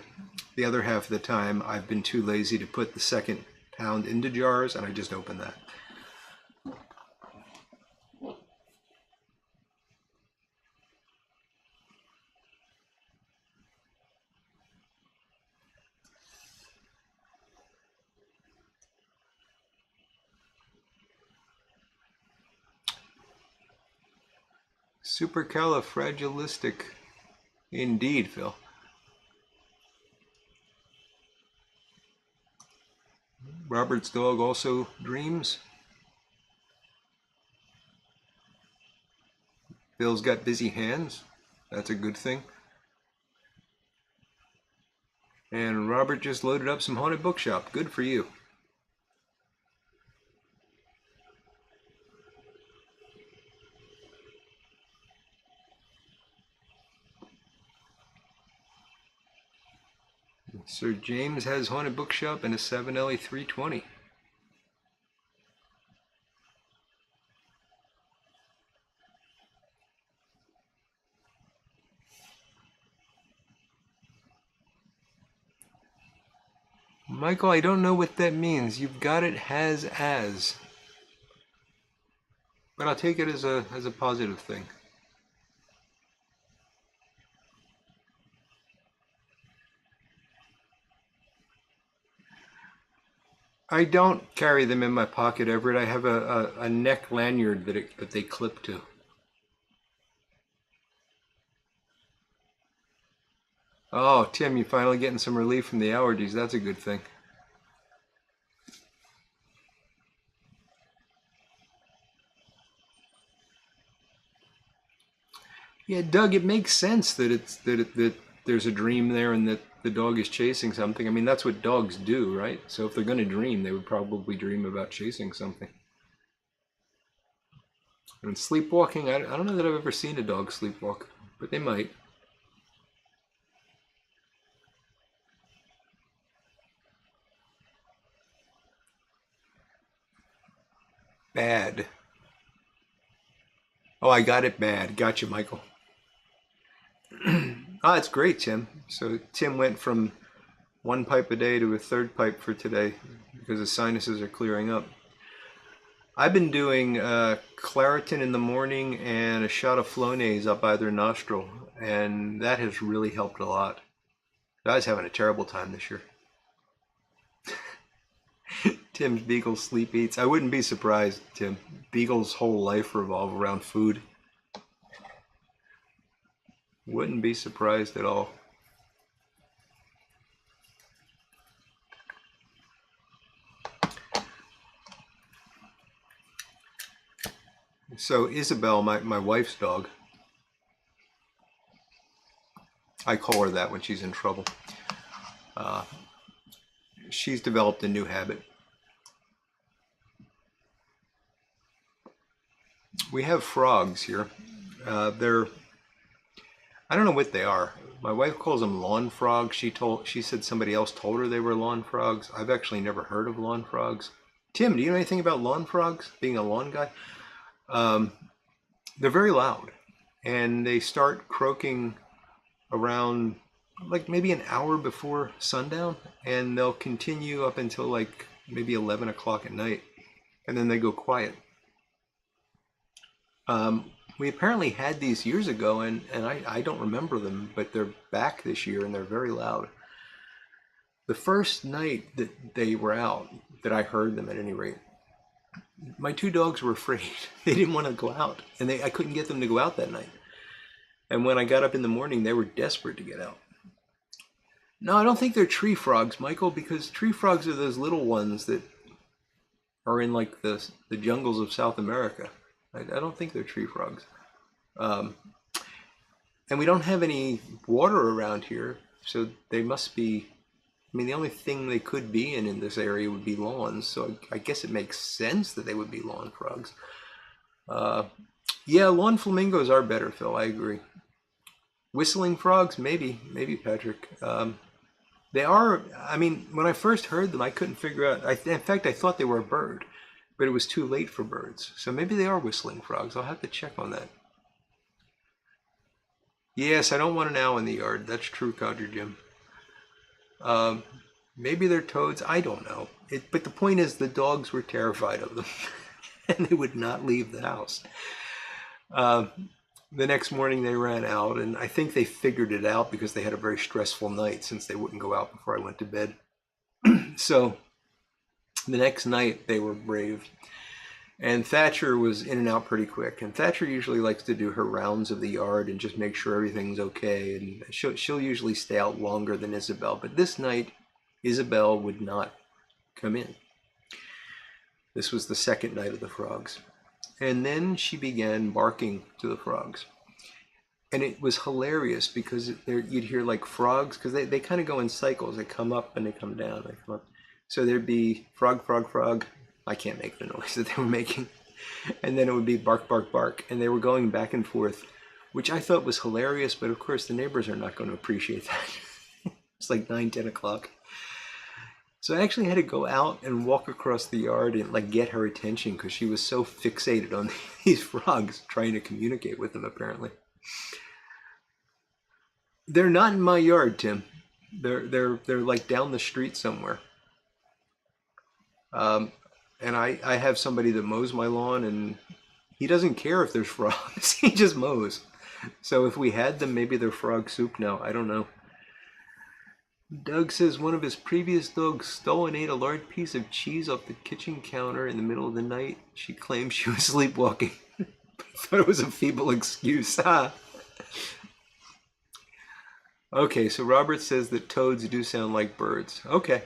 A: The other half of the time I've been too lazy to put the second pound into jars, and I just open that. Supercalifragilistic. Indeed, Phil. Robert's dog also dreams. Phil's got busy hands. That's a good thing. And Robert just loaded up some haunted bookshop. Good for you. Sir James has haunted bookshop and a 7LE 320. Michael, I don't know what that means. You've got it has as. But I'll take it as a positive thing. I don't carry them in my pocket, Everett. I have a neck lanyard that they clip to. Oh, Tim, you're finally getting some relief from the allergies. That's a good thing. Yeah, Doug, it makes sense that there's a dream there and that the dog is chasing something. I mean, that's what dogs do, right? So if they're going to dream, they would probably dream about chasing something. And sleepwalking, I don't know that I've ever seen a dog sleepwalk, but they might. Bad. Oh, I got it bad. Gotcha, Michael. Ah, it's great, Tim. So Tim went from 1 pipe a day to a 3rd pipe for today because his sinuses are clearing up. I've been doing Claritin in the morning and a shot of Flonase up either nostril, and that has really helped a lot. I was having a terrible time this year. Tim's beagle sleep eats. I wouldn't be surprised, Tim. Beagle's whole life revolves around food. Wouldn't be surprised at all. So Isabel, my wife's dog, I call her that when she's in trouble. She's developed a new habit. We have frogs here. They're, I don't know what they are. My wife calls them lawn frogs. She said somebody else told her they were lawn frogs. I've actually never heard of lawn frogs. Tim, do you know anything about lawn frogs? Being a lawn guy, they're very loud, and they start croaking around like maybe an hour before sundown, and they'll continue up until like maybe 11 o'clock at night, and then they go quiet. We apparently had these years ago, and I don't remember them, but they're back this year, and they're very loud. The first night that they were out, that I heard them at any rate, my two dogs were afraid. They didn't want to go out, and I couldn't get them to go out that night. And when I got up in the morning, they were desperate to get out. No, I don't think they're tree frogs, Michael, because tree frogs are those little ones that are in like the jungles of South America. I don't think they're tree frogs. And we don't have any water around here, so they must be, I mean, the only thing they could be in this area would be lawns, so I guess it makes sense that they would be lawn frogs. Yeah, lawn flamingos are better, Phil, I agree. Whistling frogs, maybe Patrick. They are, I mean, when I first heard them, I couldn't figure out, in fact, I thought they were a bird, but it was too late for birds. So maybe they are whistling frogs. I'll have to check on that. Yes, I don't want an owl in the yard. That's true, Codger Jim. Maybe they're toads. I don't know. But the point is the dogs were terrified of them, and they would not leave the house. The next morning they ran out, and I think they figured it out because they had a very stressful night since they wouldn't go out before I went to bed. So the next night they were brave. And Thatcher was in and out pretty quick. And Thatcher usually likes to do her rounds of the yard and just make sure everything's okay. And she'll usually stay out longer than Isabel. But this night, Isabel would not come in. This was the second night of the frogs. And then she began barking to the frogs. And it was hilarious because you'd hear like frogs, because they kind of go in cycles. They come up and they come down. They come up. So there'd be frog, frog, frog. I can't make the noise that they were making. And then it would be bark, bark, bark. And they were going back and forth, which I thought was hilarious. But of course, the neighbors are not going to appreciate that. It's like 9, 10 o'clock. So I actually had to go out and walk across the yard and like get her attention because she was so fixated on these frogs, trying to communicate with them apparently. They're not in my yard, Tim. They're like down the street somewhere. And I have somebody that mows my lawn, and he doesn't care if there's frogs. He just mows. So if we had them, maybe they're frog soup now. I don't know. Doug says one of his previous dogs stole and ate a large piece of cheese off the kitchen counter in the middle of the night. She claimed she was sleepwalking. I thought it was a feeble excuse. Okay, so Robert says that toads do sound like birds. Okay.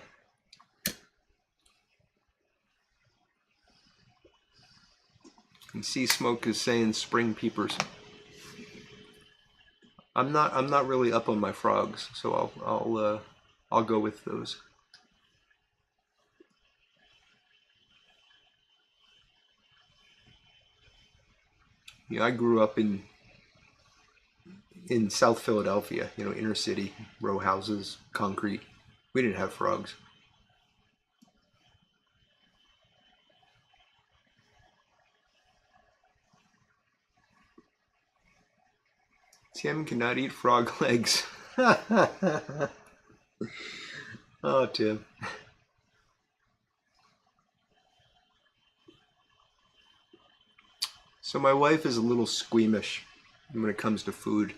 A: And Sea Smoke is saying spring peepers. I'm not really up on my frogs, so I'll go with those. Yeah, I grew up in South Philadelphia, you know, inner city, row houses, concrete. We didn't have frogs. Tim cannot eat frog legs. Oh, Tim. So my wife is a little squeamish when it comes to food.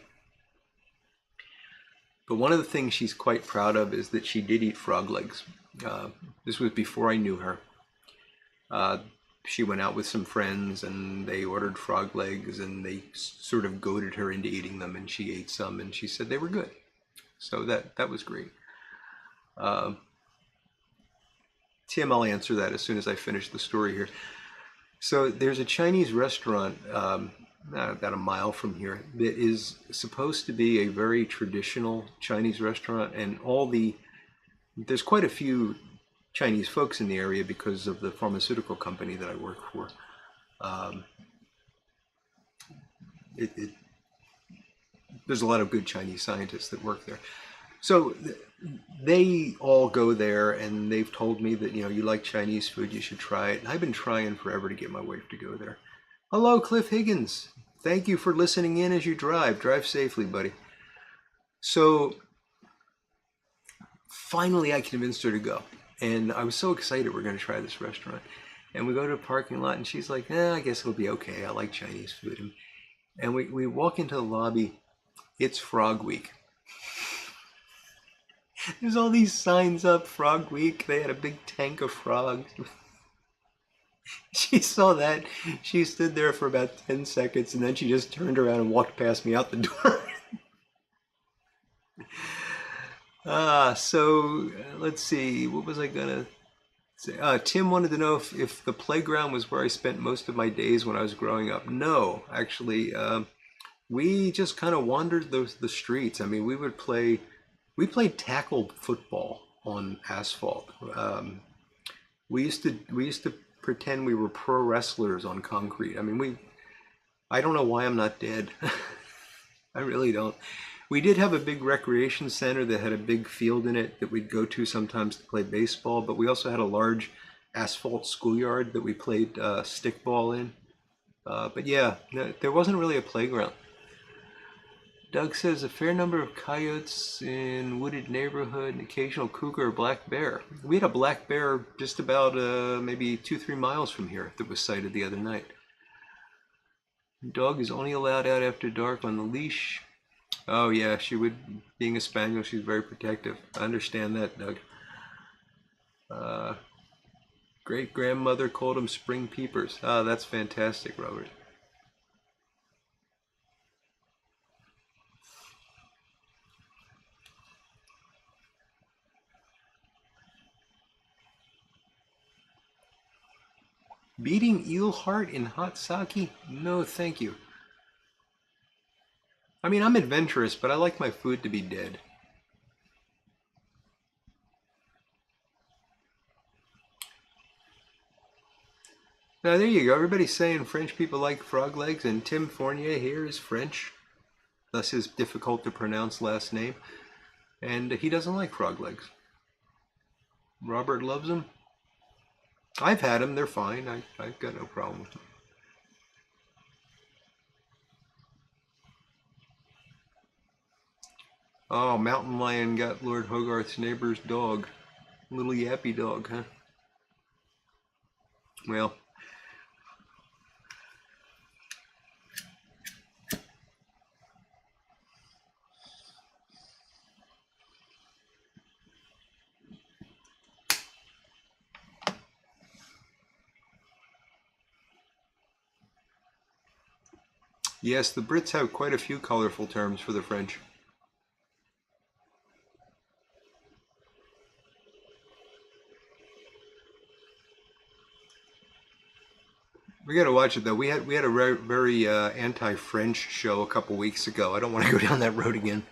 A: But one of the things she's quite proud of is that she did eat frog legs. This was before I knew her. Uh, she went out with some friends and they ordered frog legs and they sort of goaded her into eating them, and she ate some and she said they were good. So that was great. Uh, Tim, I'll answer that as soon as I finish the story here. So there's a Chinese restaurant about a mile from here that is supposed to be a very traditional Chinese restaurant, and there's quite a few Chinese folks in the area because of the pharmaceutical company that I work for. Um, there's a lot of good Chinese scientists that work there. So they all go there, and they've told me that, you like Chinese food, you should try it. And I've been trying forever to get my wife to go there. Hello, Cliff Higgins. Thank you for listening in as you drive. Drive safely, buddy. So finally, I convinced her to go. And I was so excited we're going to try this restaurant. And we go to a parking lot, and she's like, I guess it'll be okay. I like Chinese food. And we walk into the lobby. It's Frog Week. There's all these signs up, Frog Week. They had a big tank of frogs. She saw that. She stood there for about 10 seconds, and then she just turned around and walked past me out the door. Let's see. What was I gonna say? Tim wanted to know if the playground was where I spent most of my days when I was growing up. No, actually, we just kind of wandered the streets. I mean, we played tackle football on asphalt. We used to pretend we were pro wrestlers on concrete. I mean, I don't know why I'm not dead. I really don't. We did have a big recreation center that had a big field in it that we'd go to sometimes to play baseball, but we also had a large asphalt schoolyard that we played stickball in. But yeah, there wasn't really a playground. Doug says a fair number of coyotes in wooded neighborhood, an occasional cougar or black bear. We had a black bear just about maybe 2-3 miles from here that was sighted the other night. Dog is only allowed out after dark on the leash. Oh yeah, being a spaniel, she's very protective. I understand that, Doug. Great grandmother called them spring peepers. Ah, that's fantastic, Robert. Beating eel heart in hot sake? No, thank you. I mean, I'm adventurous, but I like my food to be dead. Now, there you go. Everybody's saying French people like frog legs, and Tim Fournier here is French, thus his difficult to pronounce last name, and he doesn't like frog legs. Robert loves them. I've had them. They're fine. I've got no problem with them. Oh, Mountain Lion got Lord Hogarth's neighbor's dog. Little yappy dog, huh? Well, yes, the Brits have quite a few colorful terms for the French. We got to watch it though. We had a very anti-French show a couple weeks ago. I don't want to go down that road again.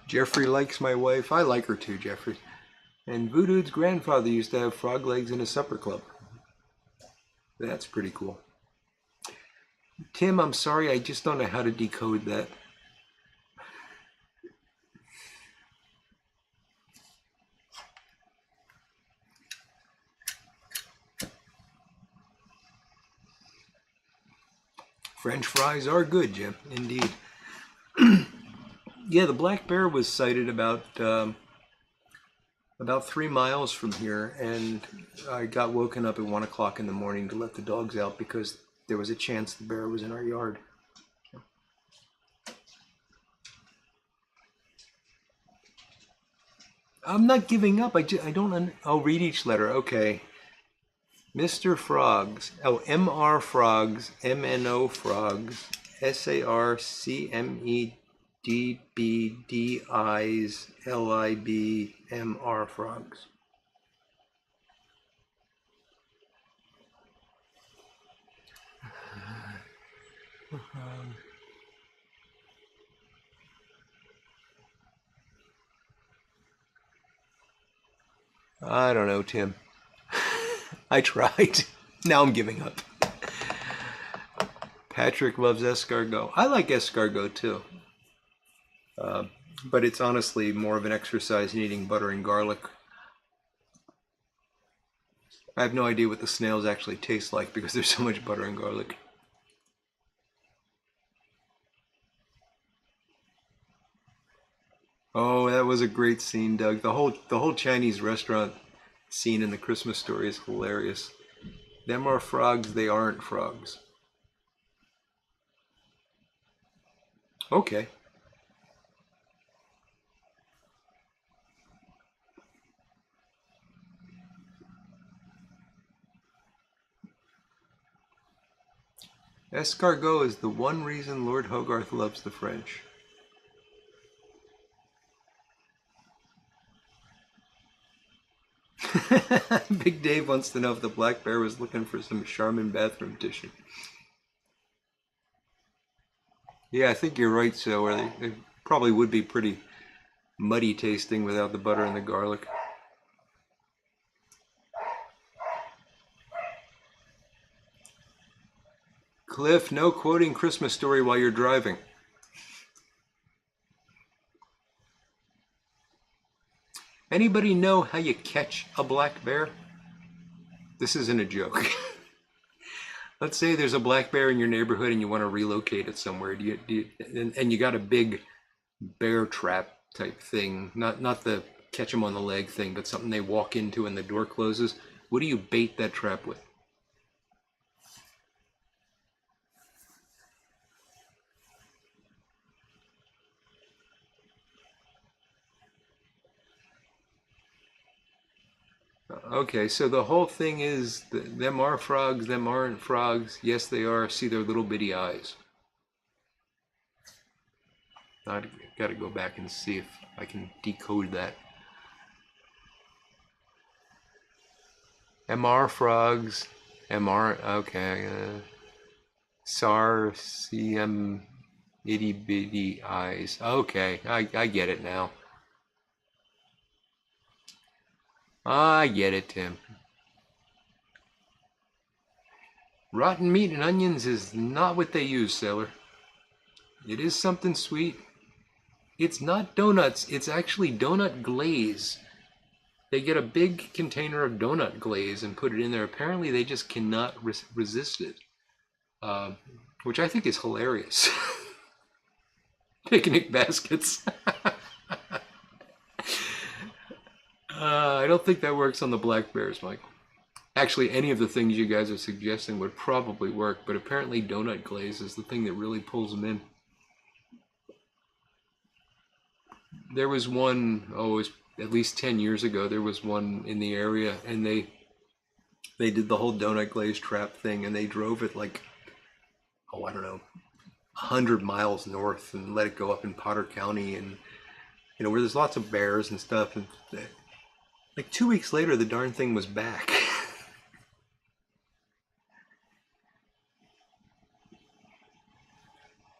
A: Jeffrey likes my wife. I like her too, Jeffrey. And Voodoo's grandfather used to have frog legs in his supper club. That's pretty cool. Tim, I'm sorry, I just don't know how to decode that. French fries are good, Jim, indeed. Yeah, the black bear was sighted about 3 miles from here, and I got woken up at 1 o'clock in the morning to let the dogs out because there was a chance the bear was in our yard. I'm not giving up. I don't. I'll read each letter. Okay. Mr. Frogs. Oh, MR Frogs. MNO Frogs. SARCMEDBDISLIBMR Frogs. I don't know, Tim. I tried. Now I'm giving up. Patrick loves escargot. I like escargot too. But it's honestly more of an exercise in eating butter and garlic. I have no idea what the snails actually taste like because there's so much butter and garlic. Oh, that was a great scene, Doug. The whole Chinese restaurant scene in the Christmas Story is hilarious. Them are frogs, they aren't frogs. Okay. Escargot is the one reason Lord Hogarth loves the French. Big Dave wants to know if the black bear was looking for some Charmin bathroom tissue. Yeah, I think you're right, so they probably would be pretty muddy tasting without the butter and the garlic. Cliff, no quoting Christmas Story while you're driving. Anybody know how you catch a black bear? This isn't a joke. Let's say there's a black bear in your neighborhood and you want to relocate it somewhere. And you got a big bear trap type thing, not the catch them on the leg thing, but something they walk into and the door closes. What do you bait that trap with? Okay, so the whole thing is them are frogs, them aren't frogs. Yes, they are. See their little bitty eyes. I've got to go back and see if I can decode that. MR frogs, MR, okay. SAR, CM, itty bitty eyes. Okay, I get it now. I get it, Tim. Rotten meat and onions is not what they use, Sailor. It is something sweet. It's not donuts, it's actually donut glaze. They get a big container of donut glaze and put it in there. Apparently they just cannot resist it, which I think is hilarious. Picnic baskets. I don't think that works on the black bears, Michael. Actually, any of the things you guys are suggesting would probably work, but apparently donut glaze is the thing that really pulls them in. There was one, it was at least 10 years ago, there was one in the area, and they did the whole donut glaze trap thing, and they drove it like, I don't know, 100 miles north and let it go up in Potter County, and where there's lots of bears and stuff, and like 2 weeks later the darn thing was back.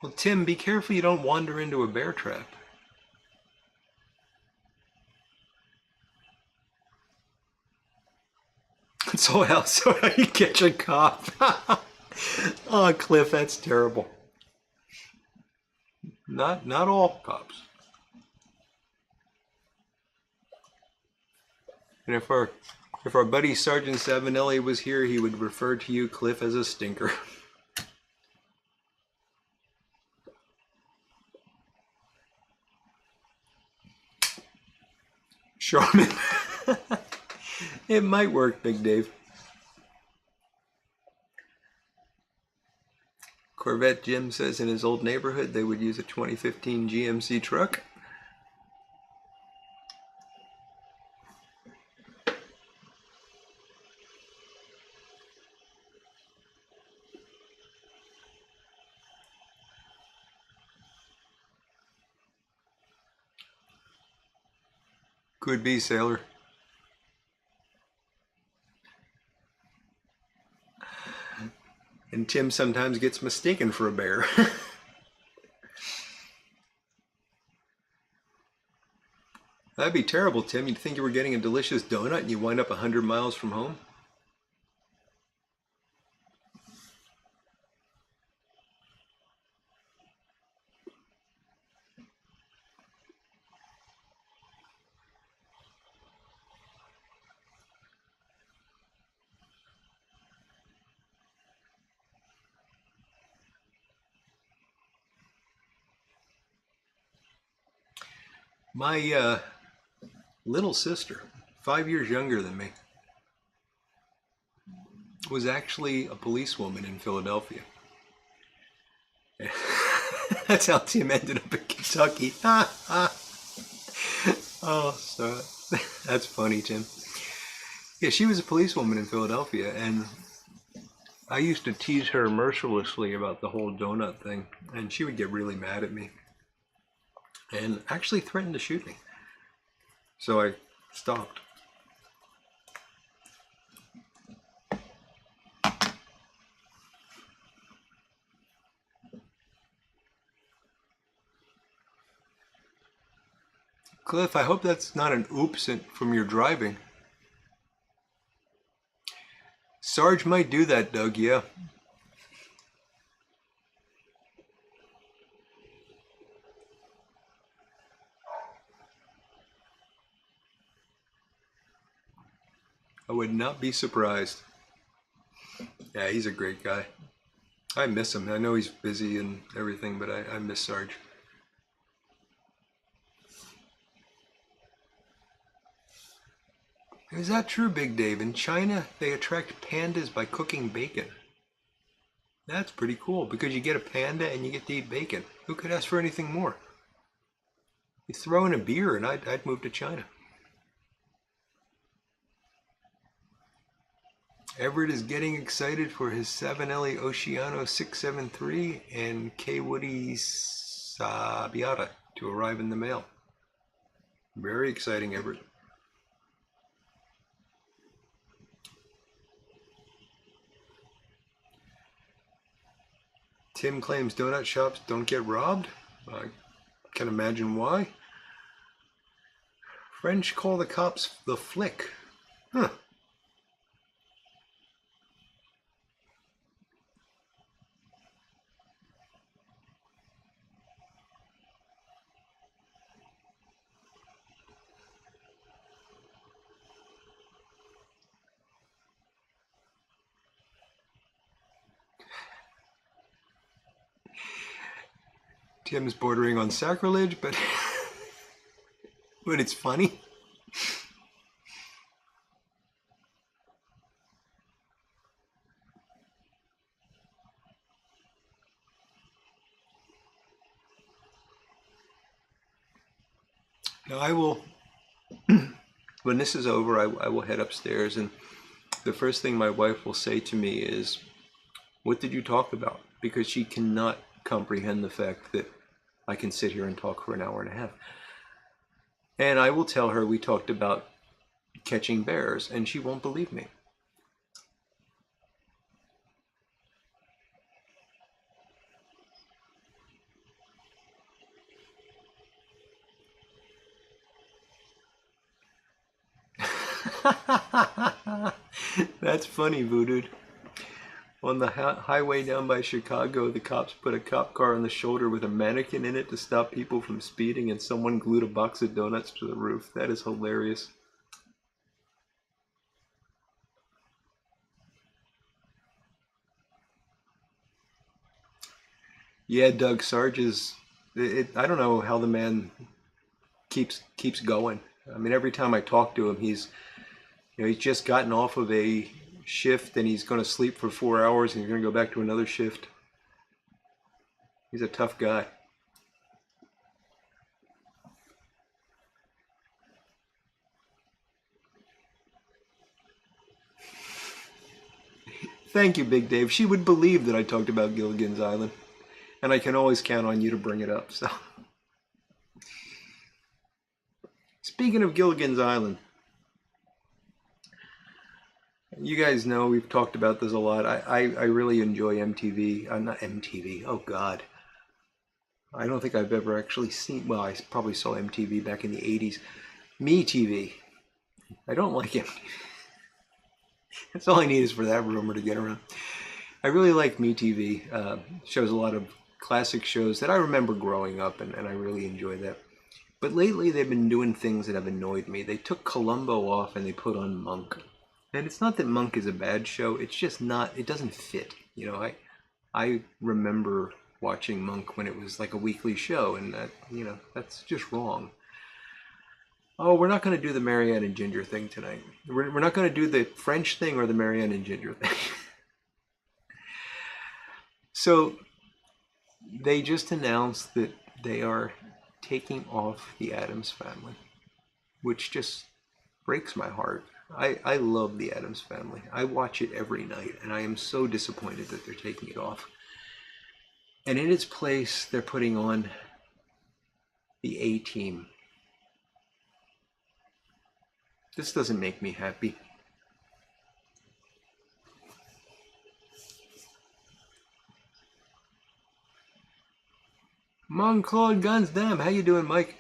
A: Well, Tim, be careful you don't wander into a bear trap. So how you catch a cop? Oh, Cliff, that's terrible. Not all cops. And if our buddy Sergeant Savinelli was here, he would refer to you, Cliff, as a stinker. Charmin. It might work, Big Dave. Corvette Jim says in his old neighborhood they would use a 2015 GMC truck. Could be, Sailor. And Tim sometimes gets mistaken for a bear. That'd be terrible, Tim. You'd think you were getting a delicious donut and you wind up 100 miles from home. My little sister, 5 years younger than me, was actually a policewoman in Philadelphia. That's how Tim ended up in Kentucky. Oh, so that's funny, Tim. Yeah, she was a policewoman in Philadelphia, and I used to tease her mercilessly about the whole donut thing, and she would get really mad at me and actually threatened to shoot me. So I stopped. Cliff, I hope that's not an oops from your driving. Sarge might do that, Doug, yeah. I would not be surprised. Yeah, he's a great guy. I miss him. I know he's busy and everything, but I miss Sarge. Is that true, Big Dave? In China, they attract pandas by cooking bacon. That's pretty cool because you get a panda and you get to eat bacon. Who could ask for anything more? You throw in a beer and I'd move to China. Everett is getting excited for his Savinelli Oceano 673 and K. Woody Sabbiata to arrive in the mail. Very exciting, Everett. Tim claims donut shops don't get robbed. I can imagine why. French call the cops the flick. Huh. Tim's bordering on sacrilege, but but it's funny. Now I will, when this is over, I will head upstairs, and the first thing my wife will say to me is, "What did you talk about?" Because she cannot comprehend the fact that I can sit here and talk for an hour and a half. And I will tell her we talked about catching bears, and she won't believe me. That's funny, Voodoo. On the highway down by Chicago, the cops put a cop car on the shoulder with a mannequin in it to stop people from speeding, and someone glued a box of donuts to the roof. That is hilarious. Yeah, Doug, Sarge is... I don't know how the man keeps going. I mean, every time I talk to him, he's just gotten off of a shift and he's going to sleep for 4 hours and he's going to go back to another shift. He's a tough guy. Thank you, Big Dave. She would believe that I talked about Gilligan's Island. And I can always count on you to bring it up. So, speaking of Gilligan's Island, you guys know we've talked about this a lot. I really enjoy MTV. Not MTV. Oh, God. I don't think I've ever actually seen... Well, I probably saw MTV back in the 80s. MeTV. I don't like MTV. That's all I need is for that rumor to get around. I really like MeTV. Shows a lot of classic shows that I remember growing up, and I really enjoy that. But lately they've been doing things that have annoyed me. They took Columbo off and they put on Monk. And it's not that Monk is a bad show, it's just not, it doesn't fit. You know, I remember watching Monk when it was like a weekly show, and that, you know, that's just wrong. Oh, we're not going to do the Marianne and Ginger thing tonight. We're not going to do the French thing or the Marianne and Ginger thing. So they just announced that they are taking off the Addams Family, which just breaks my heart. I love the Addams Family. I watch it every night, and I am so disappointed that they're taking it off. And in its place, they're putting on the A-Team. This doesn't make me happy. Mon-Claude Guns, damn, how you doing, Mike?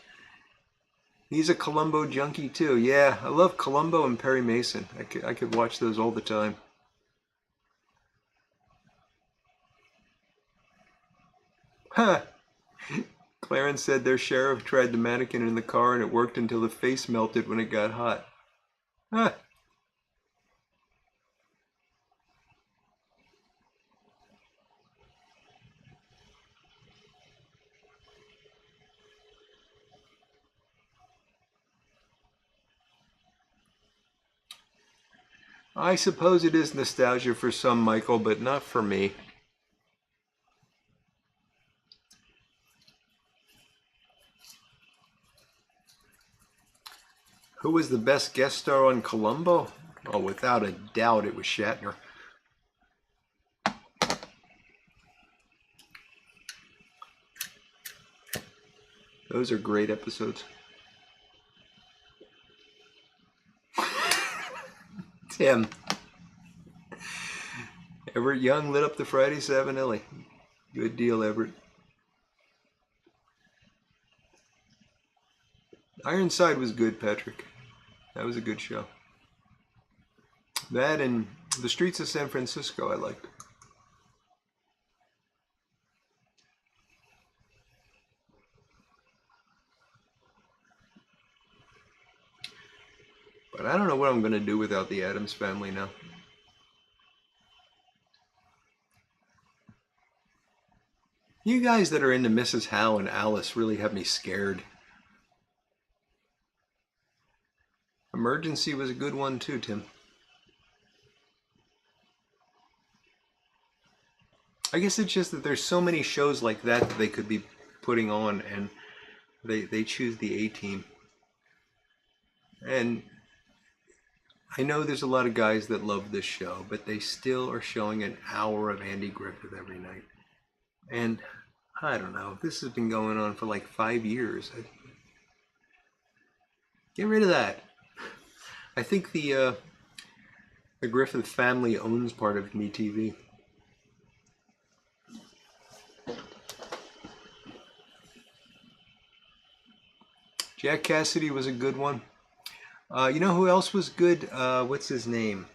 A: He's a Columbo junkie too. Yeah, I love Columbo and Perry Mason. I could watch those all the time. Huh. Clarence said their sheriff tried the mannequin in the car and it worked until the face melted when it got hot. Huh. I suppose it is nostalgia for some, Michael, but not for me. Who was the best guest star on Columbo? Oh, without a doubt, it was Shatner. Those are great episodes. Tim. Everett Young lit up the Friday Savinelli. Good deal, Everett. Ironside was good, Patrick. That was a good show. That and The Streets of San Francisco I liked. But I don't know what I'm going to do without the Addams Family now. You guys that are into Mrs. Howe and Alice really have me scared. Emergency was a good one too, Tim. I guess it's just that there's so many shows like that they could be putting on, and they choose the A-Team. And I know there's a lot of guys that love this show, but they still are showing an hour of Andy Griffith every night. And I don't know, this has been going on for like 5 years. Get rid of that. I think the Griffith family owns part of MeTV. Jack Cassidy was a good one. You know who else was good? What's his name?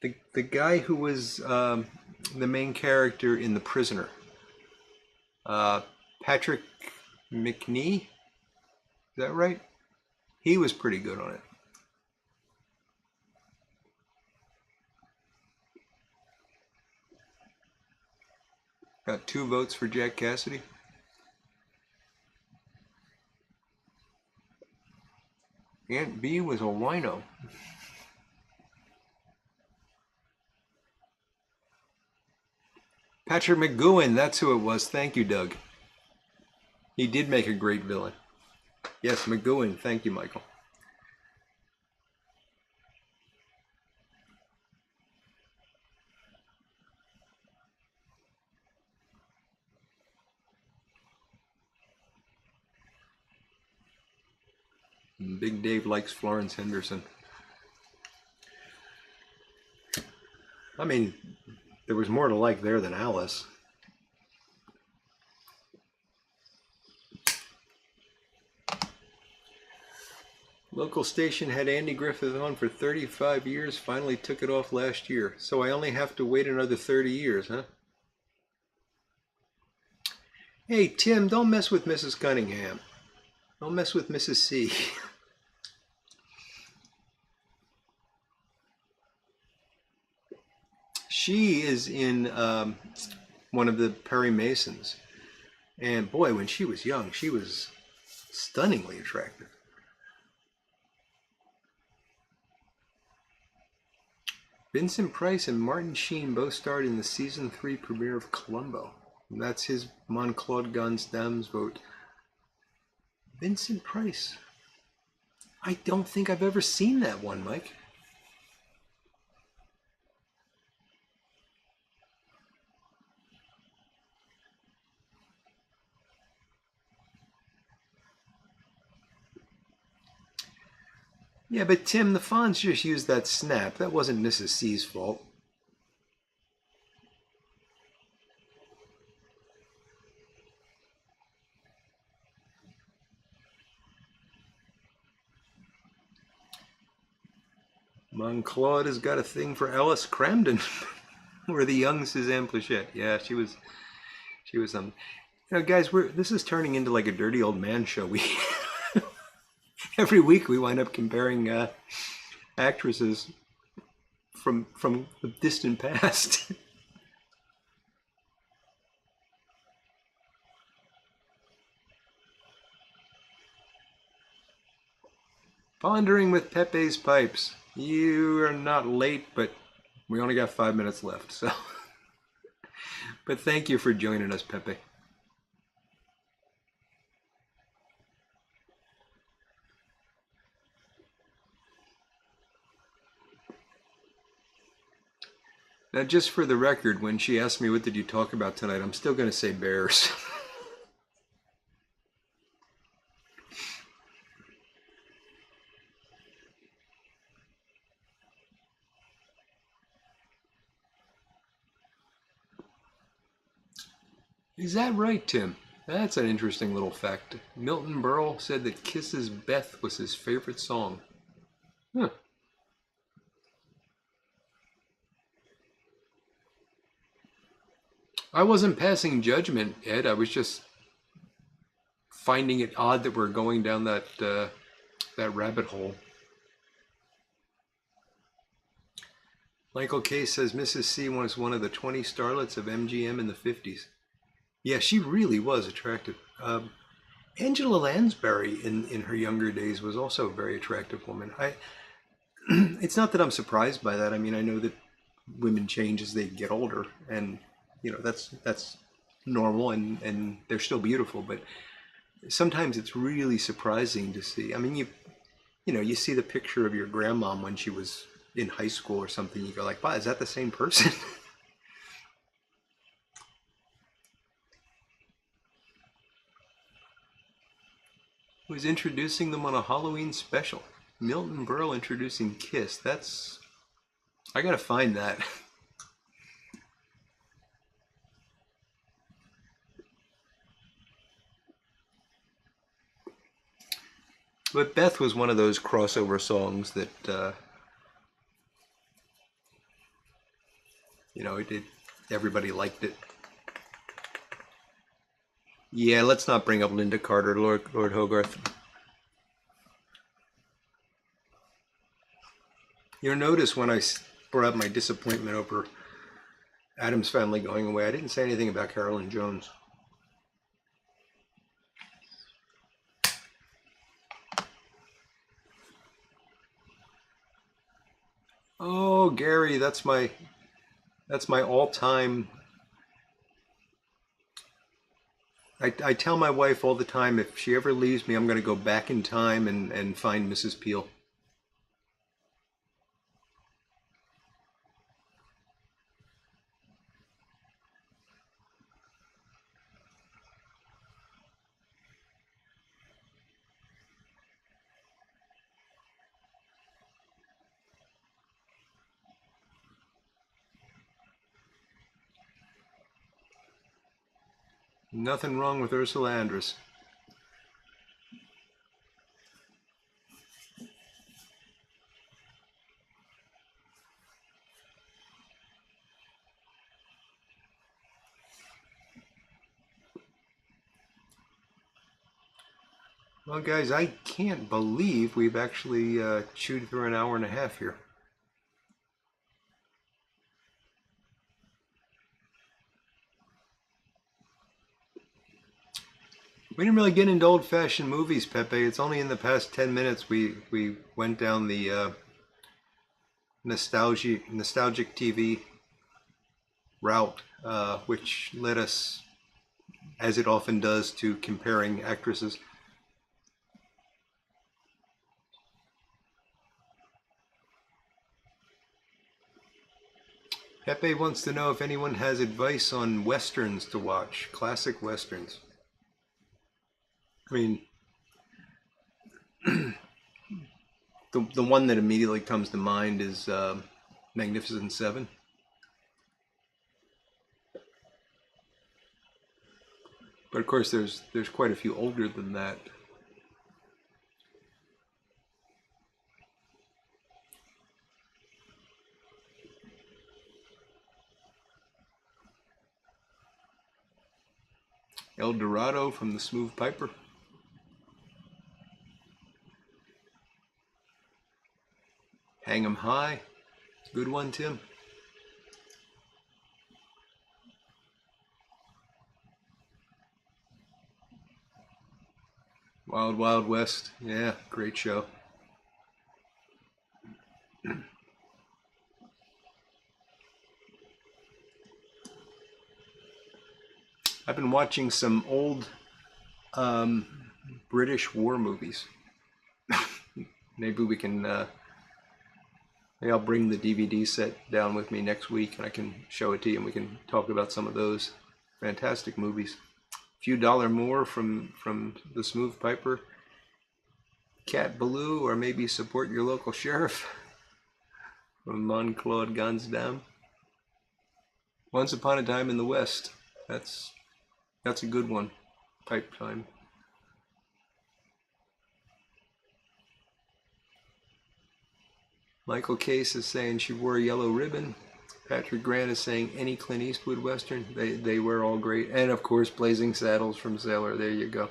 A: The guy who was the main character in The Prisoner. Patrick McNee? Is that right? He was pretty good on it. Got 2 votes for Jack Cassidy. Aunt B was a wino. Patrick McGowan, that's who it was. Thank you, Doug. He did make a great villain. Yes, McGowan. Thank you, Michael. Big Dave likes Florence Henderson. I mean, there was more to like there than Alice. Local station had Andy Griffith on for 35 years, finally took it off last year. So I only have to wait another 30 years, huh? Hey, Tim, don't mess with Mrs. Cunningham. Don't mess with Mrs. C. She is in one of the Perry Masons. And boy, when she was young, she was stunningly attractive. Vincent Price and Martin Sheen both starred in the season 3 premiere of Columbo. And that's his Mon-Claude Guns Dames vote. Vincent Price. I don't think I've ever seen that one, Mike. Yeah, but Tim, the Fonz just used that snap. That wasn't Mrs. C's fault. Mon-Claude has got a thing for Alice Cramden, or the young Suzanne Plachette. Yeah, she was You know, guys, this is turning into like a dirty old man show. We every week we wind up comparing actresses from the distant past. Pondering with Pepe's Pipes. You are not late, but we only got 5 minutes left, so. But thank you for joining us, Pepe. Now, just for the record, when she asked me what did you talk about tonight, I'm still going to say bears. Is that right, Tim? That's an interesting little fact. Milton Berle said that Kiss's Beth was his favorite song. Huh. I wasn't passing judgment, Ed. I was just finding it odd that we're going down that rabbit hole. Michael K says Mrs. C was one of the 20 starlets of MGM in the 50s. Yeah, she really was attractive. Angela Lansbury in her younger days was also a very attractive woman. It's not that I'm surprised by that. I mean, I know that women change as they get older, and you know that's normal, and they're still beautiful. But sometimes it's really surprising to see. I mean, you see the picture of your grandmom when she was in high school or something. You go like, wow, is that the same person? Was introducing them on a Halloween special. Milton Berle introducing Kiss. I gotta find that. But Beth was one of those crossover songs that, everybody liked it. Yeah, let's not bring up Linda Carter, Lord Hogarth. You'll notice when I brought up my disappointment over Addams Family going away, I didn't say anything about Carolyn Jones. Oh, Gary, that's my all-time. I tell my wife all the time, if she ever leaves me, I'm going to go back in time and find Mrs. Peel. Nothing wrong with Ursula Andress. Well, guys, I can't believe we've actually chewed through an hour and a half here. We didn't really get into old-fashioned movies, Pepe. It's only in the past 10 minutes we went down the nostalgic TV route, which led us, as it often does, to comparing actresses. Pepe wants to know if anyone has advice on westerns to watch, classic westerns. I mean, the one that immediately comes to mind is Magnificent Seven. But of course, there's quite a few older than that. El Dorado from the Smooth Piper. Hang 'em High. Good one, Tim. Wild Wild West. Yeah, great show. I've been watching some old British war movies. Maybe we can. Maybe I'll bring the DVD set down with me next week, and I can show it to you, and we can talk about some of those fantastic movies. Few dollar more from the Smooth Piper. Cat Ballou, or maybe support your local sheriff from Mon-Claude Gansdam. Once Upon a Time in the West. That's a good one. Pipe time. Michael Case is saying she wore a yellow ribbon. Patrick Grant is saying any Clint Eastwood Western. They were all great. And of course, Blazing Saddles from Sailor. There you go.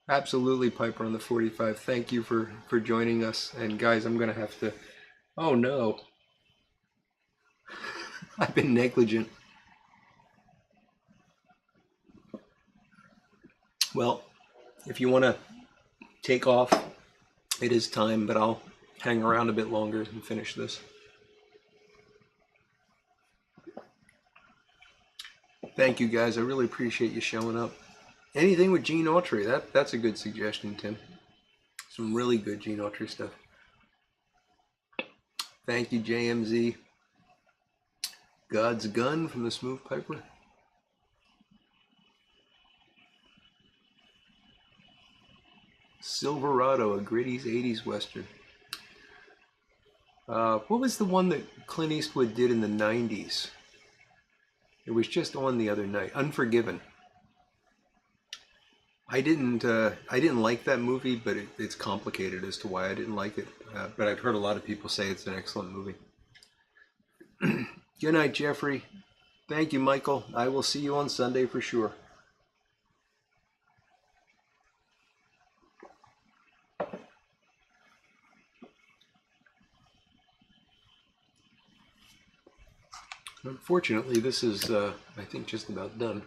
A: Absolutely, Piper on the 45. Thank you for joining us. And guys, I'm going to have to... Oh no. I've been negligent. Well, if you want to take off, it is time, but I'll hang around a bit longer and finish this. Thank you, guys. I really appreciate you showing up. Anything with Gene Autry, that's a good suggestion, Tim. Some really good Gene Autry stuff. Thank you, JMZ. God's Gun from the Smooth Piper. Silverado, a gritty's 80s Western. What was the one that Clint Eastwood did in the 90s? It was just on the other night. Unforgiven. I didn't like that movie, but it's complicated as to why I didn't like it. But I've heard a lot of people say it's an excellent movie. Good night, Jeffrey. Thank you, Michael. I will see you on Sunday for sure. Unfortunately, this is, I think, just about done.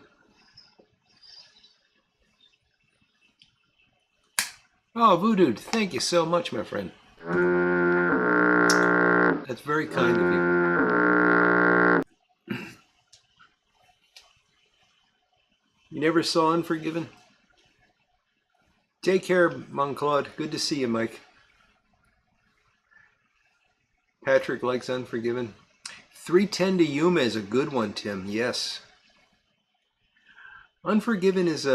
A: Oh, Voodoo, thank you so much, my friend. That's very kind of you. You never saw Unforgiven? Take care, Monclaude. Good to see you, Mike. Patrick likes Unforgiven. 310 to Yuma is a good one, Tim. Yes. Unforgiven is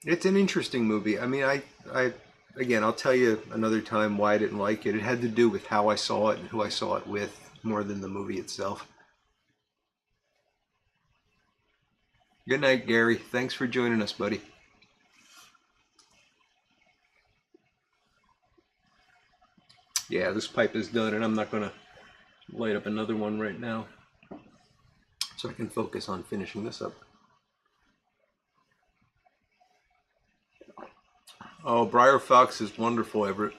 A: it's an interesting movie. I mean, again, I'll tell you another time why I didn't like it. It had to do with how I saw it and who I saw it with more than the movie itself. Good night, Gary. Thanks for joining us, buddy. Yeah, this pipe is done, and I'm not going to light up another one right now, so I can focus on finishing this up. Oh, Briar Fox is wonderful, Everett.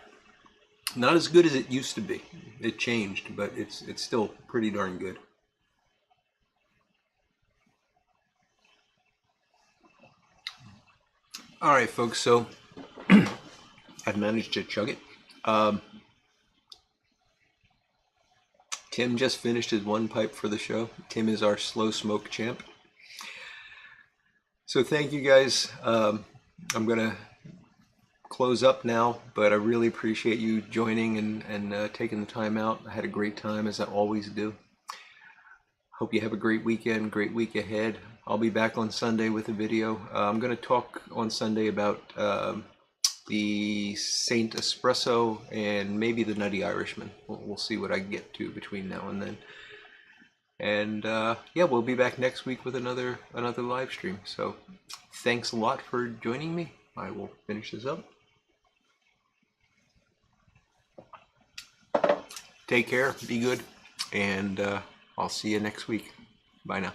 A: Not as good as it used to be. It changed, but it's still pretty darn good. All right, folks, so I've managed to chug it. Tim just finished his one pipe for the show. Tim is our slow smoke champ. So thank you guys. I'm going to close up now, but I really appreciate you joining and taking the time out. I had a great time, as I always do. Hope you have a great weekend, great week ahead. I'll be back on Sunday with a video. I'm going to talk on Sunday about the Saint Espresso and maybe the Nutty Irishman. We'll see what I get to between now and then. And yeah, we'll be back next week with another live stream. So thanks a lot for joining me. I will finish this up. Take care, be good, and I'll see you next week. Bye now.